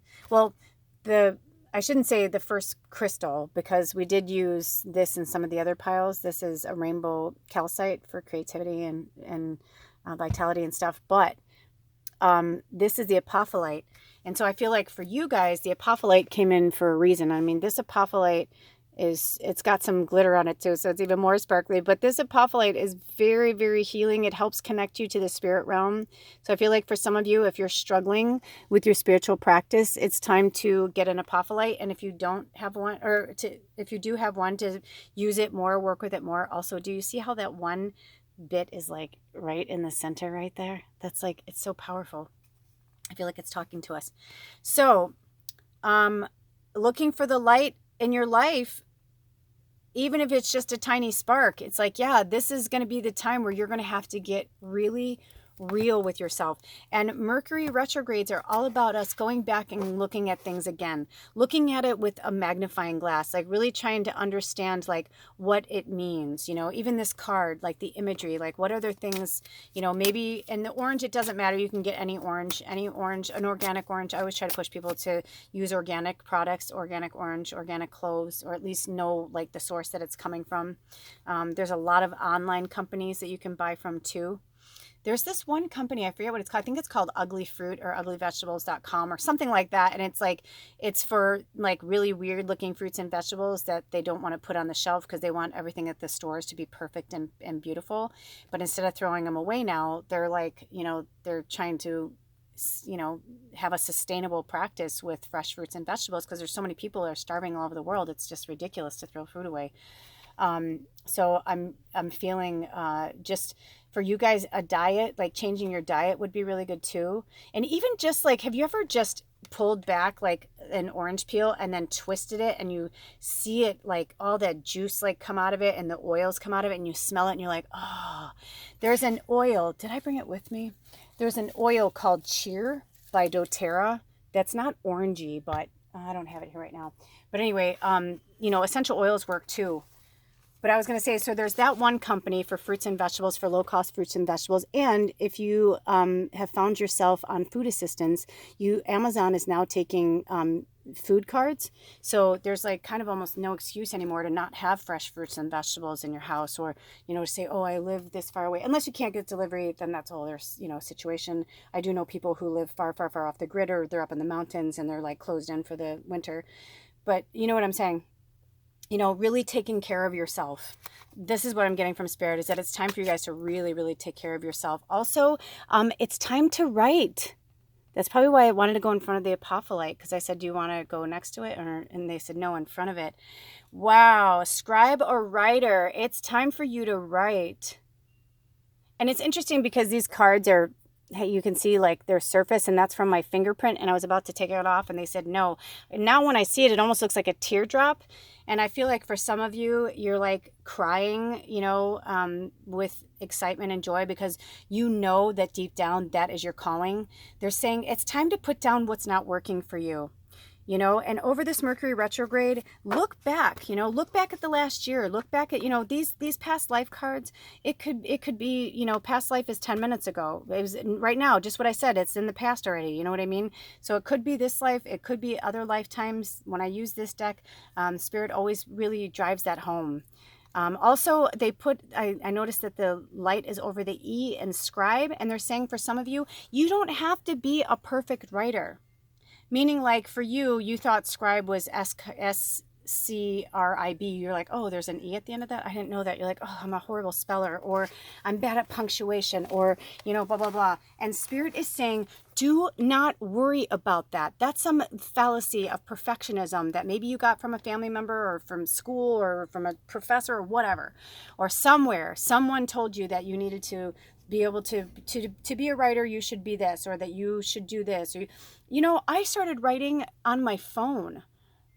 A: I shouldn't say the first crystal, because we did use this in some of the other piles. This is a rainbow calcite for creativity and vitality and stuff. But this is the apophyllite. And so I feel like for you guys, the apophyllite came in for a reason. I mean, this apophyllite it's got some glitter on it too, so it's even more sparkly. But this apophyllite is very, very healing. It helps connect you to the spirit realm. So I feel like for some of you, if you're struggling with your spiritual practice, it's time to get an apophyllite. And if you don't have one, if you do have one, to use it more, work with it more. Also, do you see how that one bit is like right in the center right there? That's like, it's so powerful. I feel like it's talking to us. So looking for the light in your life, even if it's just a tiny spark, it's like, yeah, this is going to be the time where you're going to have to get really, real with yourself. And Mercury retrogrades are all about us going back and looking at things again, looking at it with a magnifying glass, like really trying to understand like what it means, you know, even this card, like the imagery, like what other things, you know, maybe in the orange, it doesn't matter. You can get any orange, an organic orange. I always try to push people to use organic products, organic orange, organic cloves, or at least know like the source that it's coming from. There's a lot of online companies that you can buy from too. There's this one company, I forget what it's called. I think it's called Ugly Fruit or uglyvegetables.com or something like that. And it's like, it's for like really weird looking fruits and vegetables that they don't want to put on the shelf because they want everything at the stores to be perfect and beautiful. But instead of throwing them away now, they're like, you know, they're trying to, you know, have a sustainable practice with fresh fruits and vegetables because there's so many people that are starving all over the world. It's just ridiculous to throw food away. So I'm feeling, just for you guys, a diet, like changing your diet would be really good too. And even just like, have you ever just pulled back like an orange peel and then twisted it and you see it like all that juice like come out of it and the oils come out of it and you smell it and you're like, oh, there's an oil. Did I bring it with me? There's an oil called Cheer by doTERRA. That's not orangey, but I don't have it here right now. But anyway, you know, essential oils work too. But I was going to say, so there's that one company for fruits and vegetables, for low-cost fruits and vegetables. And if you have found yourself on food assistance, Amazon is now taking food cards. So there's like kind of almost no excuse anymore to not have fresh fruits and vegetables in your house, or, you know, to say, oh, I live this far away. Unless you can't get delivery, then that's a whole other, you know, situation. I do know people who live far, far, far off the grid, or they're up in the mountains and they're like closed in for the winter. But you know what I'm saying? You know, really taking care of yourself. This is what I'm getting from Spirit, is that it's time for you guys to really, really take care of yourself. Also, it's time to write. That's probably why I wanted to go in front of the apophyllite, because I said, do you want to go next to it? And they said, no, in front of it. Wow, scribe or writer, it's time for you to write. And it's interesting because these cards are, hey, you can see like their surface, and that's from my fingerprint, and I was about to take it off and they said no. And now when I see it, it almost looks like a teardrop. And I feel like for some of you, you're like crying, you know, with excitement and joy, because you know that deep down that is your calling. They're saying it's time to put down what's not working for you. You know, and over this Mercury retrograde, look back, you know, look back at the last year, look back at, you know, these past life cards. It could be, you know, past life is 10 minutes ago. It was right now, just what I said, it's in the past already. You know what I mean? So it could be this life. It could be other lifetimes. When I use this deck, Spirit always really drives that home. Also, they put, I noticed that the light is over the E in scribe, and they're saying for some of you, you don't have to be a perfect writer. Meaning, like, for you, you thought scribe was SCRIB. You're like, oh, there's an E at the end of that? I didn't know that. You're like, oh, I'm a horrible speller, or I'm bad at punctuation, or, you know, blah, blah, blah. And Spirit is saying, do not worry about that. That's some fallacy of perfectionism that maybe you got from a family member or from school or from a professor or whatever. Or somewhere, someone told you that you needed to be able to be a writer, you should be this, or that you should do this. Or, you know, I started writing on my phone.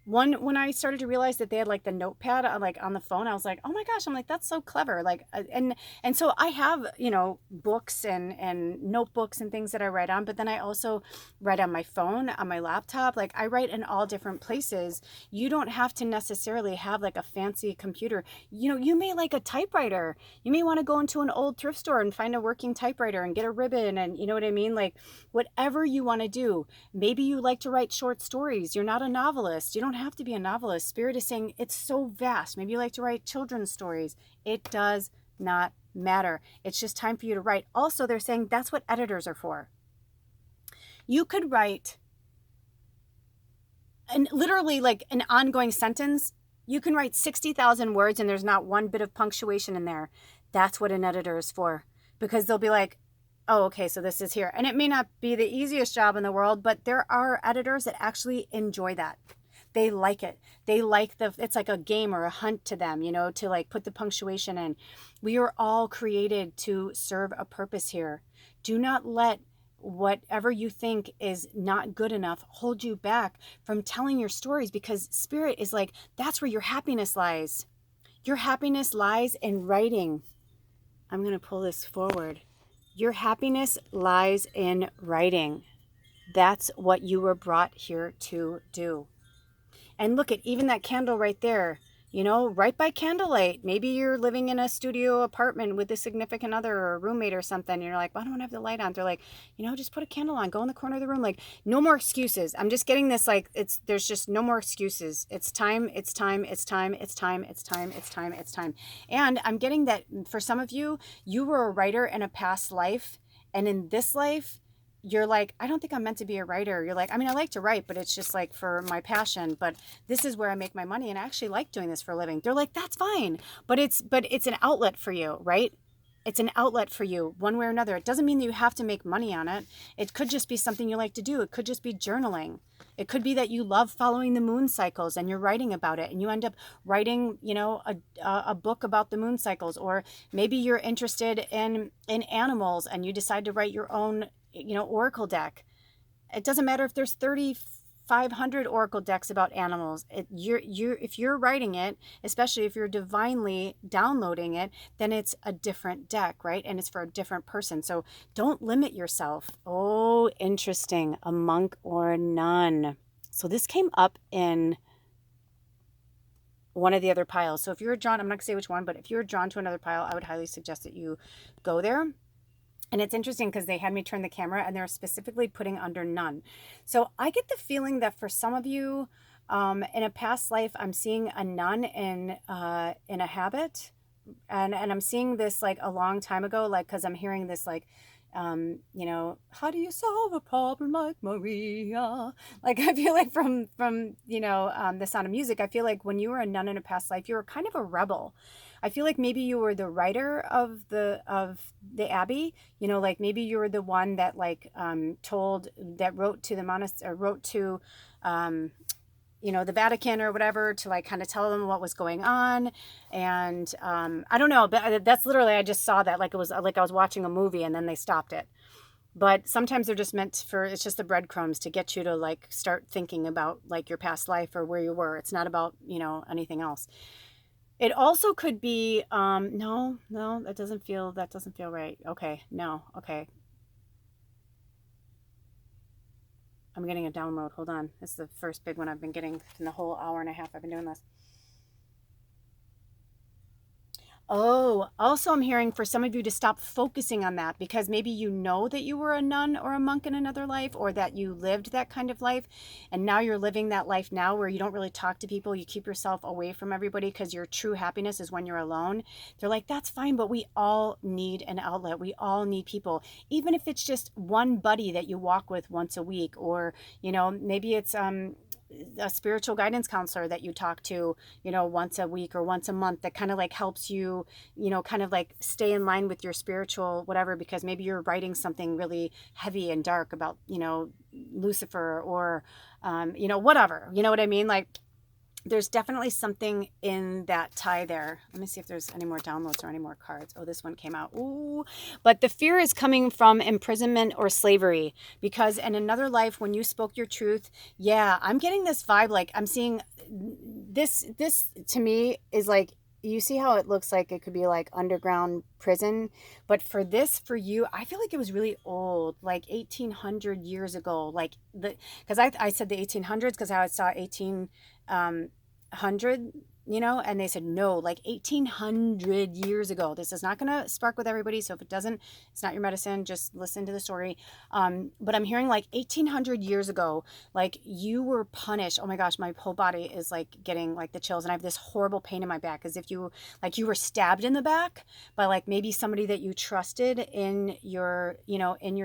A: When I started to realize that they had like the notepad like on the phone, I was like, oh my gosh, I'm like, that's so clever. Like, and so I have, you know, books and notebooks and things that I write on, but then I also write on my phone, on my laptop. Like, I write in all different places. You don't have to necessarily have like a fancy computer. You know, you may like a typewriter. You may want to go into an old thrift store and find a working typewriter and get a ribbon, and you know what I mean? Like, whatever you want to do. Maybe you like to write short stories. You're not a novelist. You don't have to be a novelist. Spirit is saying it's so vast. Maybe you like to write children's stories. It does not matter. It's just time for you to write. Also, they're saying that's what editors are for. You could write literally like an ongoing sentence. You can write 60,000 words and there's not one bit of punctuation in there. That's what an editor is for, because they'll be like, oh, okay, so this is here. And it may not be the easiest job in the world, but there are editors that actually enjoy that. They like it. They like it's like a game or a hunt to them, you know, to like put the punctuation in. We are all created to serve a purpose here. Do not let whatever you think is not good enough hold you back from telling your stories, because Spirit is like, that's where your happiness lies. Your happiness lies in writing. I'm going to pull this forward. Your happiness lies in writing. That's what you were brought here to do. And look at even that candle right there, right by candlelight. Maybe you're living in a studio apartment with a significant other or a roommate or something. And you're like, well, I don't want to have the light on. They're like, just put a candle on, go in the corner of the room. Like, no more excuses. I'm just getting this, like, there's just no more excuses. It's time, it's time, it's time, it's time, it's time, it's time, it's time. And I'm getting that for some of you, you were a writer in a past life. And in this life, you're like, I don't think I'm meant to be a writer. You're like, I mean, I like to write, but it's just like for my passion. But this is where I make my money, and I actually like doing this for a living. They're like, that's fine, but it's an outlet for you, right? It's an outlet for you one way or another. It doesn't mean that you have to make money on it. It could just be something you like to do. It could just be journaling. It could be that you love following the moon cycles and you're writing about it, and you end up writing, a book about the moon cycles. Or maybe you're interested in animals and you decide to write your own, oracle deck. It doesn't matter if there's 3,500 oracle decks about animals. If you're writing it, especially if you're divinely downloading it, then it's a different deck, right? And it's for a different person. So don't limit yourself. Oh, interesting. A monk or a nun. So this came up in one of the other piles. So if you're drawn, I'm not gonna say which one, but if you're drawn to another pile, I would highly suggest that you go there. And it's interesting because they had me turn the camera and they're specifically putting under nun. So I get the feeling that for some of you, in a past life, I'm seeing a nun in a habit. And I'm seeing this like a long time ago, like, because I'm hearing this like, how do you solve a problem like Maria? Like, I feel like from The Sound of Music, I feel like when you were a nun in a past life, you were kind of a rebel. I feel like maybe you were the writer of the abbey, like maybe you were the one that like wrote to the monastery, or wrote to the Vatican or whatever, to like kind of tell them what was going on. And I don't know, but that's literally, I just saw that like it was like I was watching a movie and then they stopped it. But sometimes they're just meant for, it's just the breadcrumbs to get you to like start thinking about like your past life or where you were. It's not about, anything else. It also could be, no, that doesn't feel right. Okay, no, okay. I'm getting a download. Hold on. It's the first big one I've been getting in the whole hour and a half I've been doing this. Oh, also I'm hearing for some of you to stop focusing on that, because maybe you know that you were a nun or a monk in another life, or that you lived that kind of life and now you're living that life now where you don't really talk to people. You keep yourself away from everybody because your true happiness is when you're alone. They're like, that's fine, but we all need an outlet. We all need people, even if it's just one buddy that you walk with once a week, or, maybe it's a spiritual guidance counselor that you talk to, once a week or once a month, that kind of like helps you, kind of like stay in line with your spiritual whatever, because maybe you're writing something really heavy and dark about, Lucifer or, whatever, you know what I mean? Like, there's definitely something in that tie there. Let me see if there's any more downloads or any more cards. Oh, this one came out. Ooh. But the fear is coming from imprisonment or slavery, because in another life, when you spoke your truth, yeah, I'm getting this vibe. Like, I'm seeing this to me is like, you see how it looks like it could be like underground prison, but for you, I feel like it was really old, like 1800 years ago, like because I said the 1800s because I saw 1800, and they said no, like 1800 years ago. This is not going to spark with everybody, so if it doesn't, it's not your medicine. Just listen to the story. But I'm hearing like 1800 years ago, like you were punished. Oh my gosh, my whole body is like getting like the chills, and I have this horrible pain in my back, as if you were stabbed in the back by like maybe somebody that you trusted in your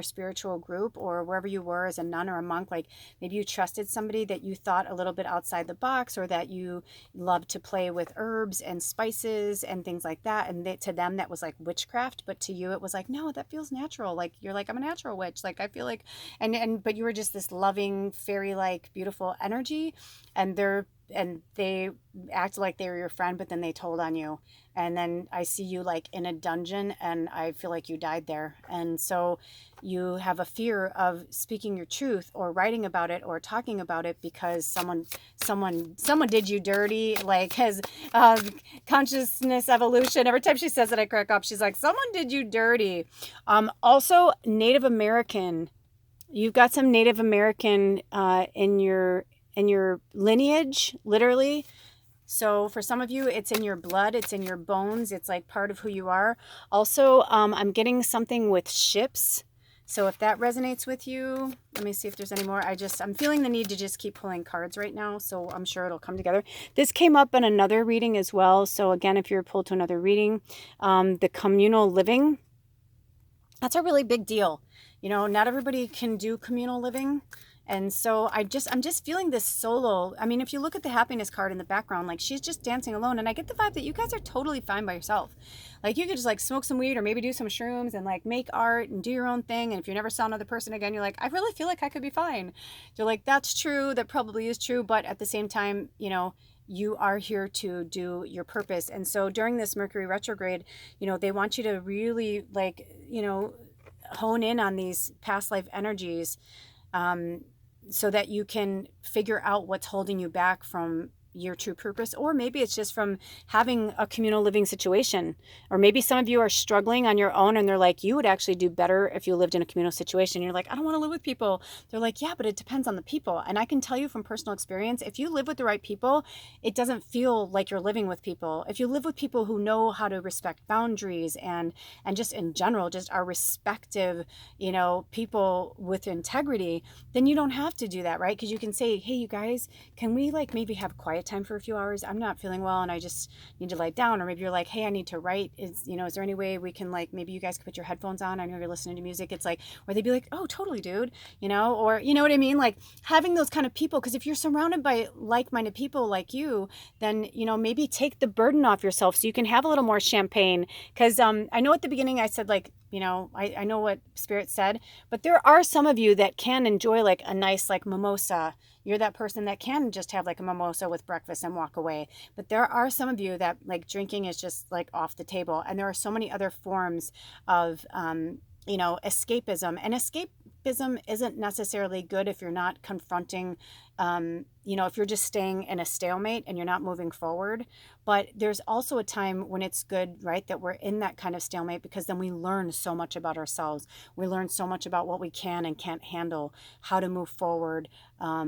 A: spiritual group, or wherever you were as a nun or a monk. Like maybe you trusted somebody that you thought a little bit outside the box, or that you loved to play with herbs and spices and things like that, and to them that was like witchcraft, but to you it was like, no, that feels natural. Like you're like, I'm a natural witch. Like I feel like, but you were just this loving, fairy like beautiful energy, and they're they acted like they were your friend, but then they told on you. And then I see you like in a dungeon, and I feel like you died there. And so you have a fear of speaking your truth or writing about it or talking about it because someone did you dirty, like has consciousness evolution. Every time she says it, I crack up. She's like, someone did you dirty. Also Native American. You've got some Native American in your lineage, literally. So for some of you, it's in your blood, it's in your bones, it's like part of who you are. Also, I'm getting something with ships. So if that resonates with you, let me see if there's any more. I'm feeling the need to just keep pulling cards right now, so I'm sure it'll come together. This came up in another reading as well. So again, if you're pulled to another reading, the communal living, that's a really big deal. You know, not everybody can do communal living. And so I'm just feeling this solo. I mean, if you look at the happiness card in the background, like she's just dancing alone. And I get the vibe that you guys are totally fine by yourself. Like you could just like smoke some weed or maybe do some shrooms and like make art and do your own thing. And if you never saw another person again, you're like, I really feel like I could be fine. You're like, that's true. That probably is true. But at the same time, you know, you are here to do your purpose. And so during this Mercury retrograde, you know, they want you to really like, you know, hone in on these past life energies, so that you can figure out what's holding you back from your true purpose. Or maybe it's just from having a communal living situation. Or maybe some of you are struggling on your own and they're like, you would actually do better if you lived in a communal situation. You're like, I don't want to live with people. They're like, yeah, but it depends on the people. And I can tell you from personal experience, if you live with the right people, it doesn't feel like you're living with people. If you live with people who know how to respect boundaries and just in general, just are respective, you know, people with integrity, then you don't have to do that, right? Because you can say, hey, you guys, can we like maybe have quiet time for a few hours? I'm not feeling well and I just need to lie down. Or maybe you're like, hey, I need to write. Is there any way we can like, maybe you guys could put your headphones on? I know you're listening to music. It's like, or they'd be like, oh, totally, dude. Or you know what I mean? Like having those kind of people, because if you're surrounded by like-minded people like you, then, maybe take the burden off yourself so you can have a little more champagne. Because I know at the beginning I said like, I know what Spirit said, but there are some of you that can enjoy like a nice like mimosa. You're that person that can just have like a mimosa with breakfast and walk away. But there are some of you that like drinking is just like off the table. And there are so many other forms of, escapism. And escapism isn't necessarily good if you're not confronting, if you're just staying in a stalemate and you're not moving forward. But there's also a time when it's good, right, that we're in that kind of stalemate, because then we learn so much about ourselves. We learn so much about what we can and can't handle, how to move forward, how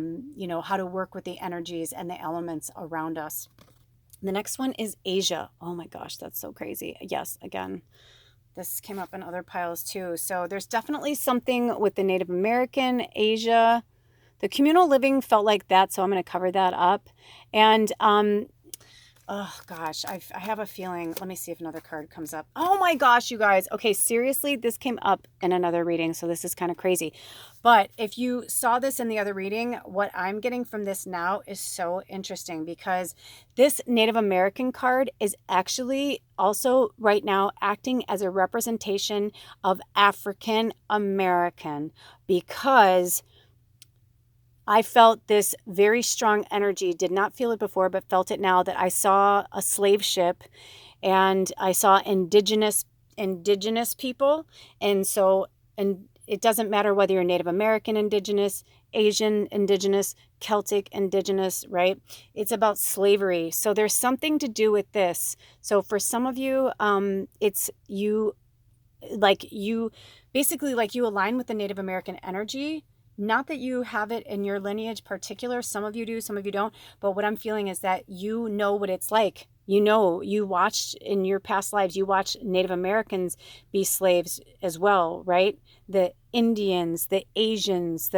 A: to work with the energies and the elements around us. The next one is Asia. Oh my gosh, that's so crazy. Yes, again, this came up in other piles too. So there's definitely something with the Native American, Asia. The communal living felt like that, so I'm going to cover that up. And oh gosh, I have a feeling. Let me see if another card comes up. Oh my gosh, you guys. Okay, seriously, this came up in another reading, so this is kind of crazy. But if you saw this in the other reading, what I'm getting from this now is so interesting, because this Native American card is actually also right now acting as a representation of African American, because I felt this very strong energy, did not feel it before, but felt it now, that I saw a slave ship and I saw indigenous people. And it doesn't matter whether you're Native American indigenous, Asian indigenous, Celtic indigenous, right? It's about slavery. So there's something to do with this. So for some of you, it's you basically like you align with the Native American energy. Not that you have it in your lineage particular. Some of you do, some of you don't. But what I'm feeling is that you know what it's like. You watched in your past lives, you watched Native Americans be slaves as well, right? The Indians, the Asians,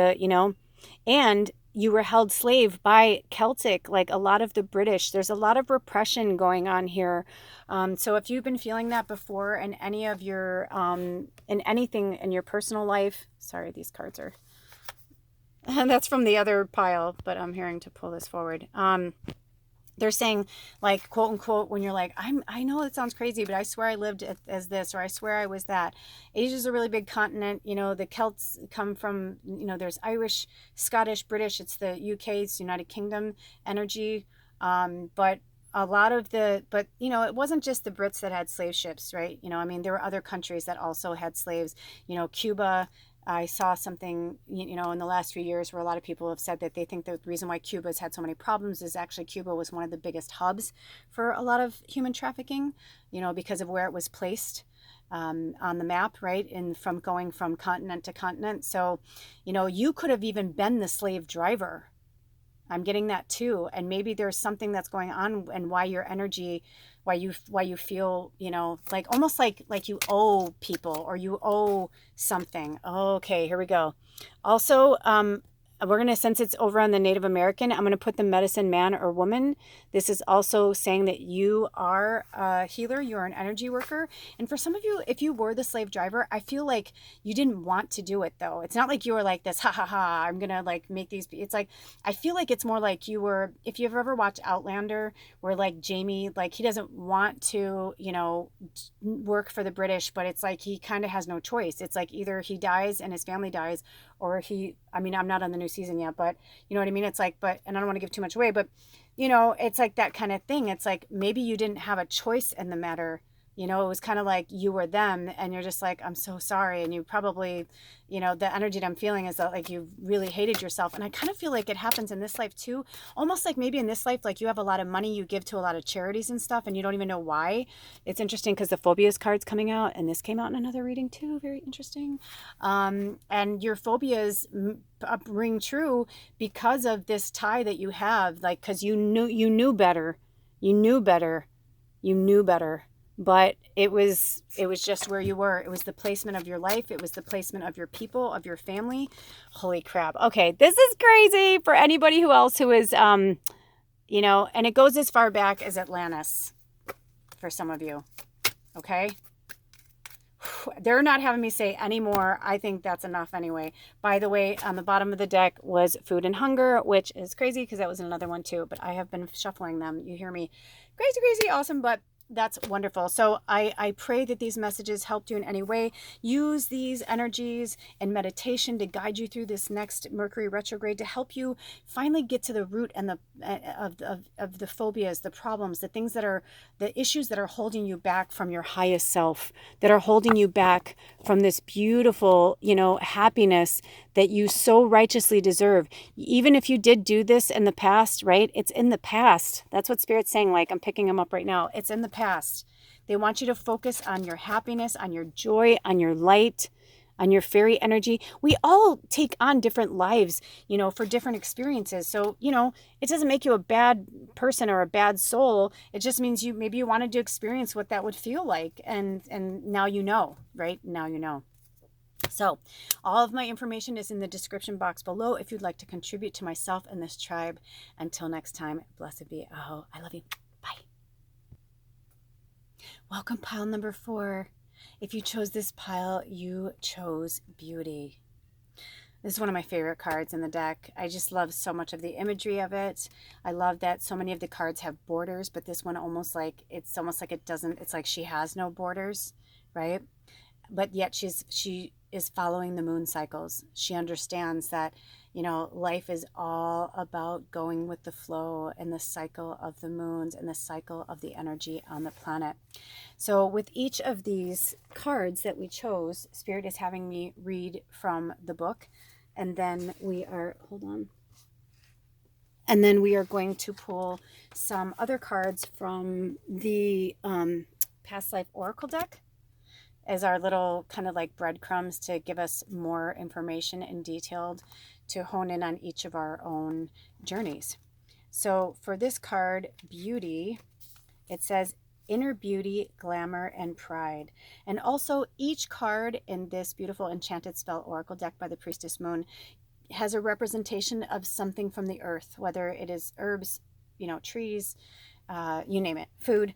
A: and you were held slave by Celtic, like a lot of the British. There's a lot of repression going on here. So if you've been feeling that before in any of your, in anything in your personal life, sorry, these cards are... And that's from the other pile, but I'm hearing to pull this forward. they're saying, like, quote unquote, when you're like, I know it sounds crazy, but I swear I lived as this, or I swear I was that. Asia's a really big continent. You know, the Celts come from, you know, there's Irish, Scottish, British. It's the UK, it's United Kingdom energy. But a lot of but, you know, it wasn't just the Brits that had slave ships, right? You know, I mean, there were other countries that also had slaves. You know, Cuba. I saw something, you know, in the last few years where a lot of people have said that they think the reason why Cuba's had so many problems is actually Cuba was one of the biggest hubs for a lot of human trafficking, you know, because of where it was placed on the map, right? And from going from continent to continent. So, you know, you could have even been the slave driver. I'm getting that too. And maybe there's something that's going on, and why your energy, why you feel, you know, like almost like you owe people, or you owe something. Okay, here we go. Also, we're going to, since it's over on the Native American, I'm going to put the medicine man or woman. This is also saying that you are a healer, you're an energy worker. And for some of you, if you were the slave driver, I feel like you didn't want to do it though. It's not like you were like this, ha ha ha, I'm going to like make these. It's like, I feel like it's more like you were, if you've ever watched Outlander, where like Jamie, like he doesn't want to, you know, work for the British, but it's like he kind of has no choice. It's like either he dies and his family dies, or he, I mean, I'm not on the new season yet, but you know what I mean? It's like, but, and I don't want to give too much away, but you know, it's like that kind of thing. It's like, maybe you didn't have a choice in the matter. You know, it was kind of like you were them, and you're just like, I'm so sorry. And you probably, you know, the energy that I'm feeling is that like you really hated yourself. And I kind of feel like it happens in this life too. Almost like maybe in this life, like you have a lot of money you give to a lot of charities and stuff, and you don't even know why. It's interesting because the phobias card's coming out, and this came out in another reading too. Very interesting. And your phobias ring true because of this tie that you have, like, because you knew better. You knew better. You knew better. But it was just where you were. It was the placement of your life. It was the placement of your people, of your family. Holy crap. Okay, this is crazy for anybody who else who is, you know, and it goes as far back as Atlantis for some of you. Okay? They're not having me say anymore. I think that's enough anyway. By the way, on the bottom of the deck was food and hunger, which is crazy because that was another one too. But I have been shuffling them. You hear me? Crazy, crazy, awesome. But that's wonderful. So I pray that these messages helped you in any way. Use these energies and meditation to guide you through this next Mercury retrograde, to help you finally get to the root and of the phobias, the problems, the things that are the issues that are holding you back from your highest self, that are holding you back from this beautiful, you know, happiness that you so righteously deserve. Even if you did do this in the past, right? It's in the past. That's what Spirit's saying. Like, I'm picking them up right now. It's in the past. They want you to focus on your happiness, on your joy, on your light, on your fairy energy. We all take on different lives, you know, for different experiences. So, you know, it doesn't make you a bad person or a bad soul. It just means maybe you wanted to experience what that would feel like. And now you know, right? Now you know. So all of my information is in the description box below if you'd like to contribute to myself and this tribe. Until next time, blessed be. Oh, I love you. Bye. Welcome, pile number 4. If you chose this pile, you chose beauty. This is one of my favorite cards in the deck. I just love so much of the imagery of it. I love that so many of the cards have borders, but this one it's almost like it doesn't, it's like she has no borders, right? But yet she is following the moon cycles. She understands that, you know, life is all about going with the flow and the cycle of the moons and the cycle of the energy on the planet. So with each of these cards that we chose, Spirit is having me read from the book. And then we are, hold on. And then we are going to pull some other cards from the Past Life Oracle deck as our little kind of like breadcrumbs to give us more information and detailed to hone in on each of our own journeys. So for this card, beauty, it says inner beauty, glamour, and pride. And also each card in this beautiful enchanted spell oracle deck by the Priestess Moon has a representation of something from the earth, whether it is herbs, you know, trees, you name it, food.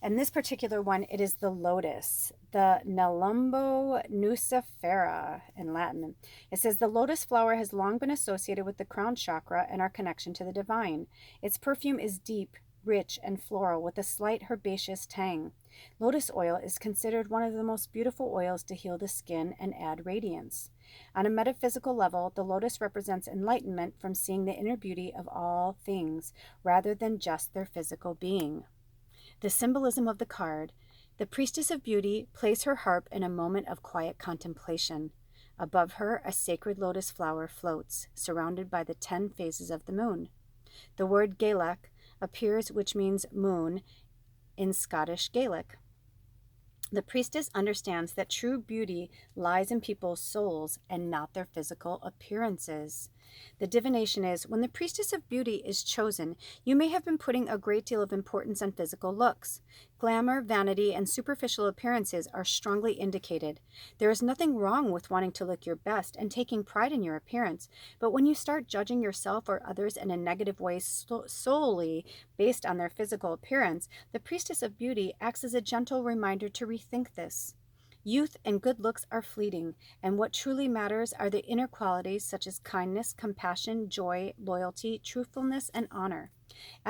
A: And this particular one, it is the lotus, the Nelumbo nucifera in Latin. It says the lotus flower has long been associated with the crown chakra and our connection to the divine. Its perfume is deep, rich and floral with a slight herbaceous tang. Lotus oil is considered one of the most beautiful oils to heal the skin and add radiance. On a metaphysical level, the lotus represents enlightenment from seeing the inner beauty of all things rather than just their physical being. The symbolism of the card: the priestess of beauty plays her harp in a moment of quiet contemplation. Above her, a sacred lotus flower floats, surrounded by the 10 phases of the moon. The word Gaelic appears, which means moon, in Scottish Gaelic. The priestess understands that true beauty lies in people's souls and not their physical appearances. The divination is: when the priestess of beauty is chosen, you may have been putting a great deal of importance on physical looks. Glamour, vanity, and superficial appearances are strongly indicated. There is nothing wrong with wanting to look your best and taking pride in your appearance, but when you start judging yourself or others in a negative way solely based on their physical appearance, the priestess of beauty acts as a gentle reminder to rethink this. Youth and good looks are fleeting, and what truly matters are the inner qualities such as kindness, compassion, joy, loyalty, truthfulness, and honor.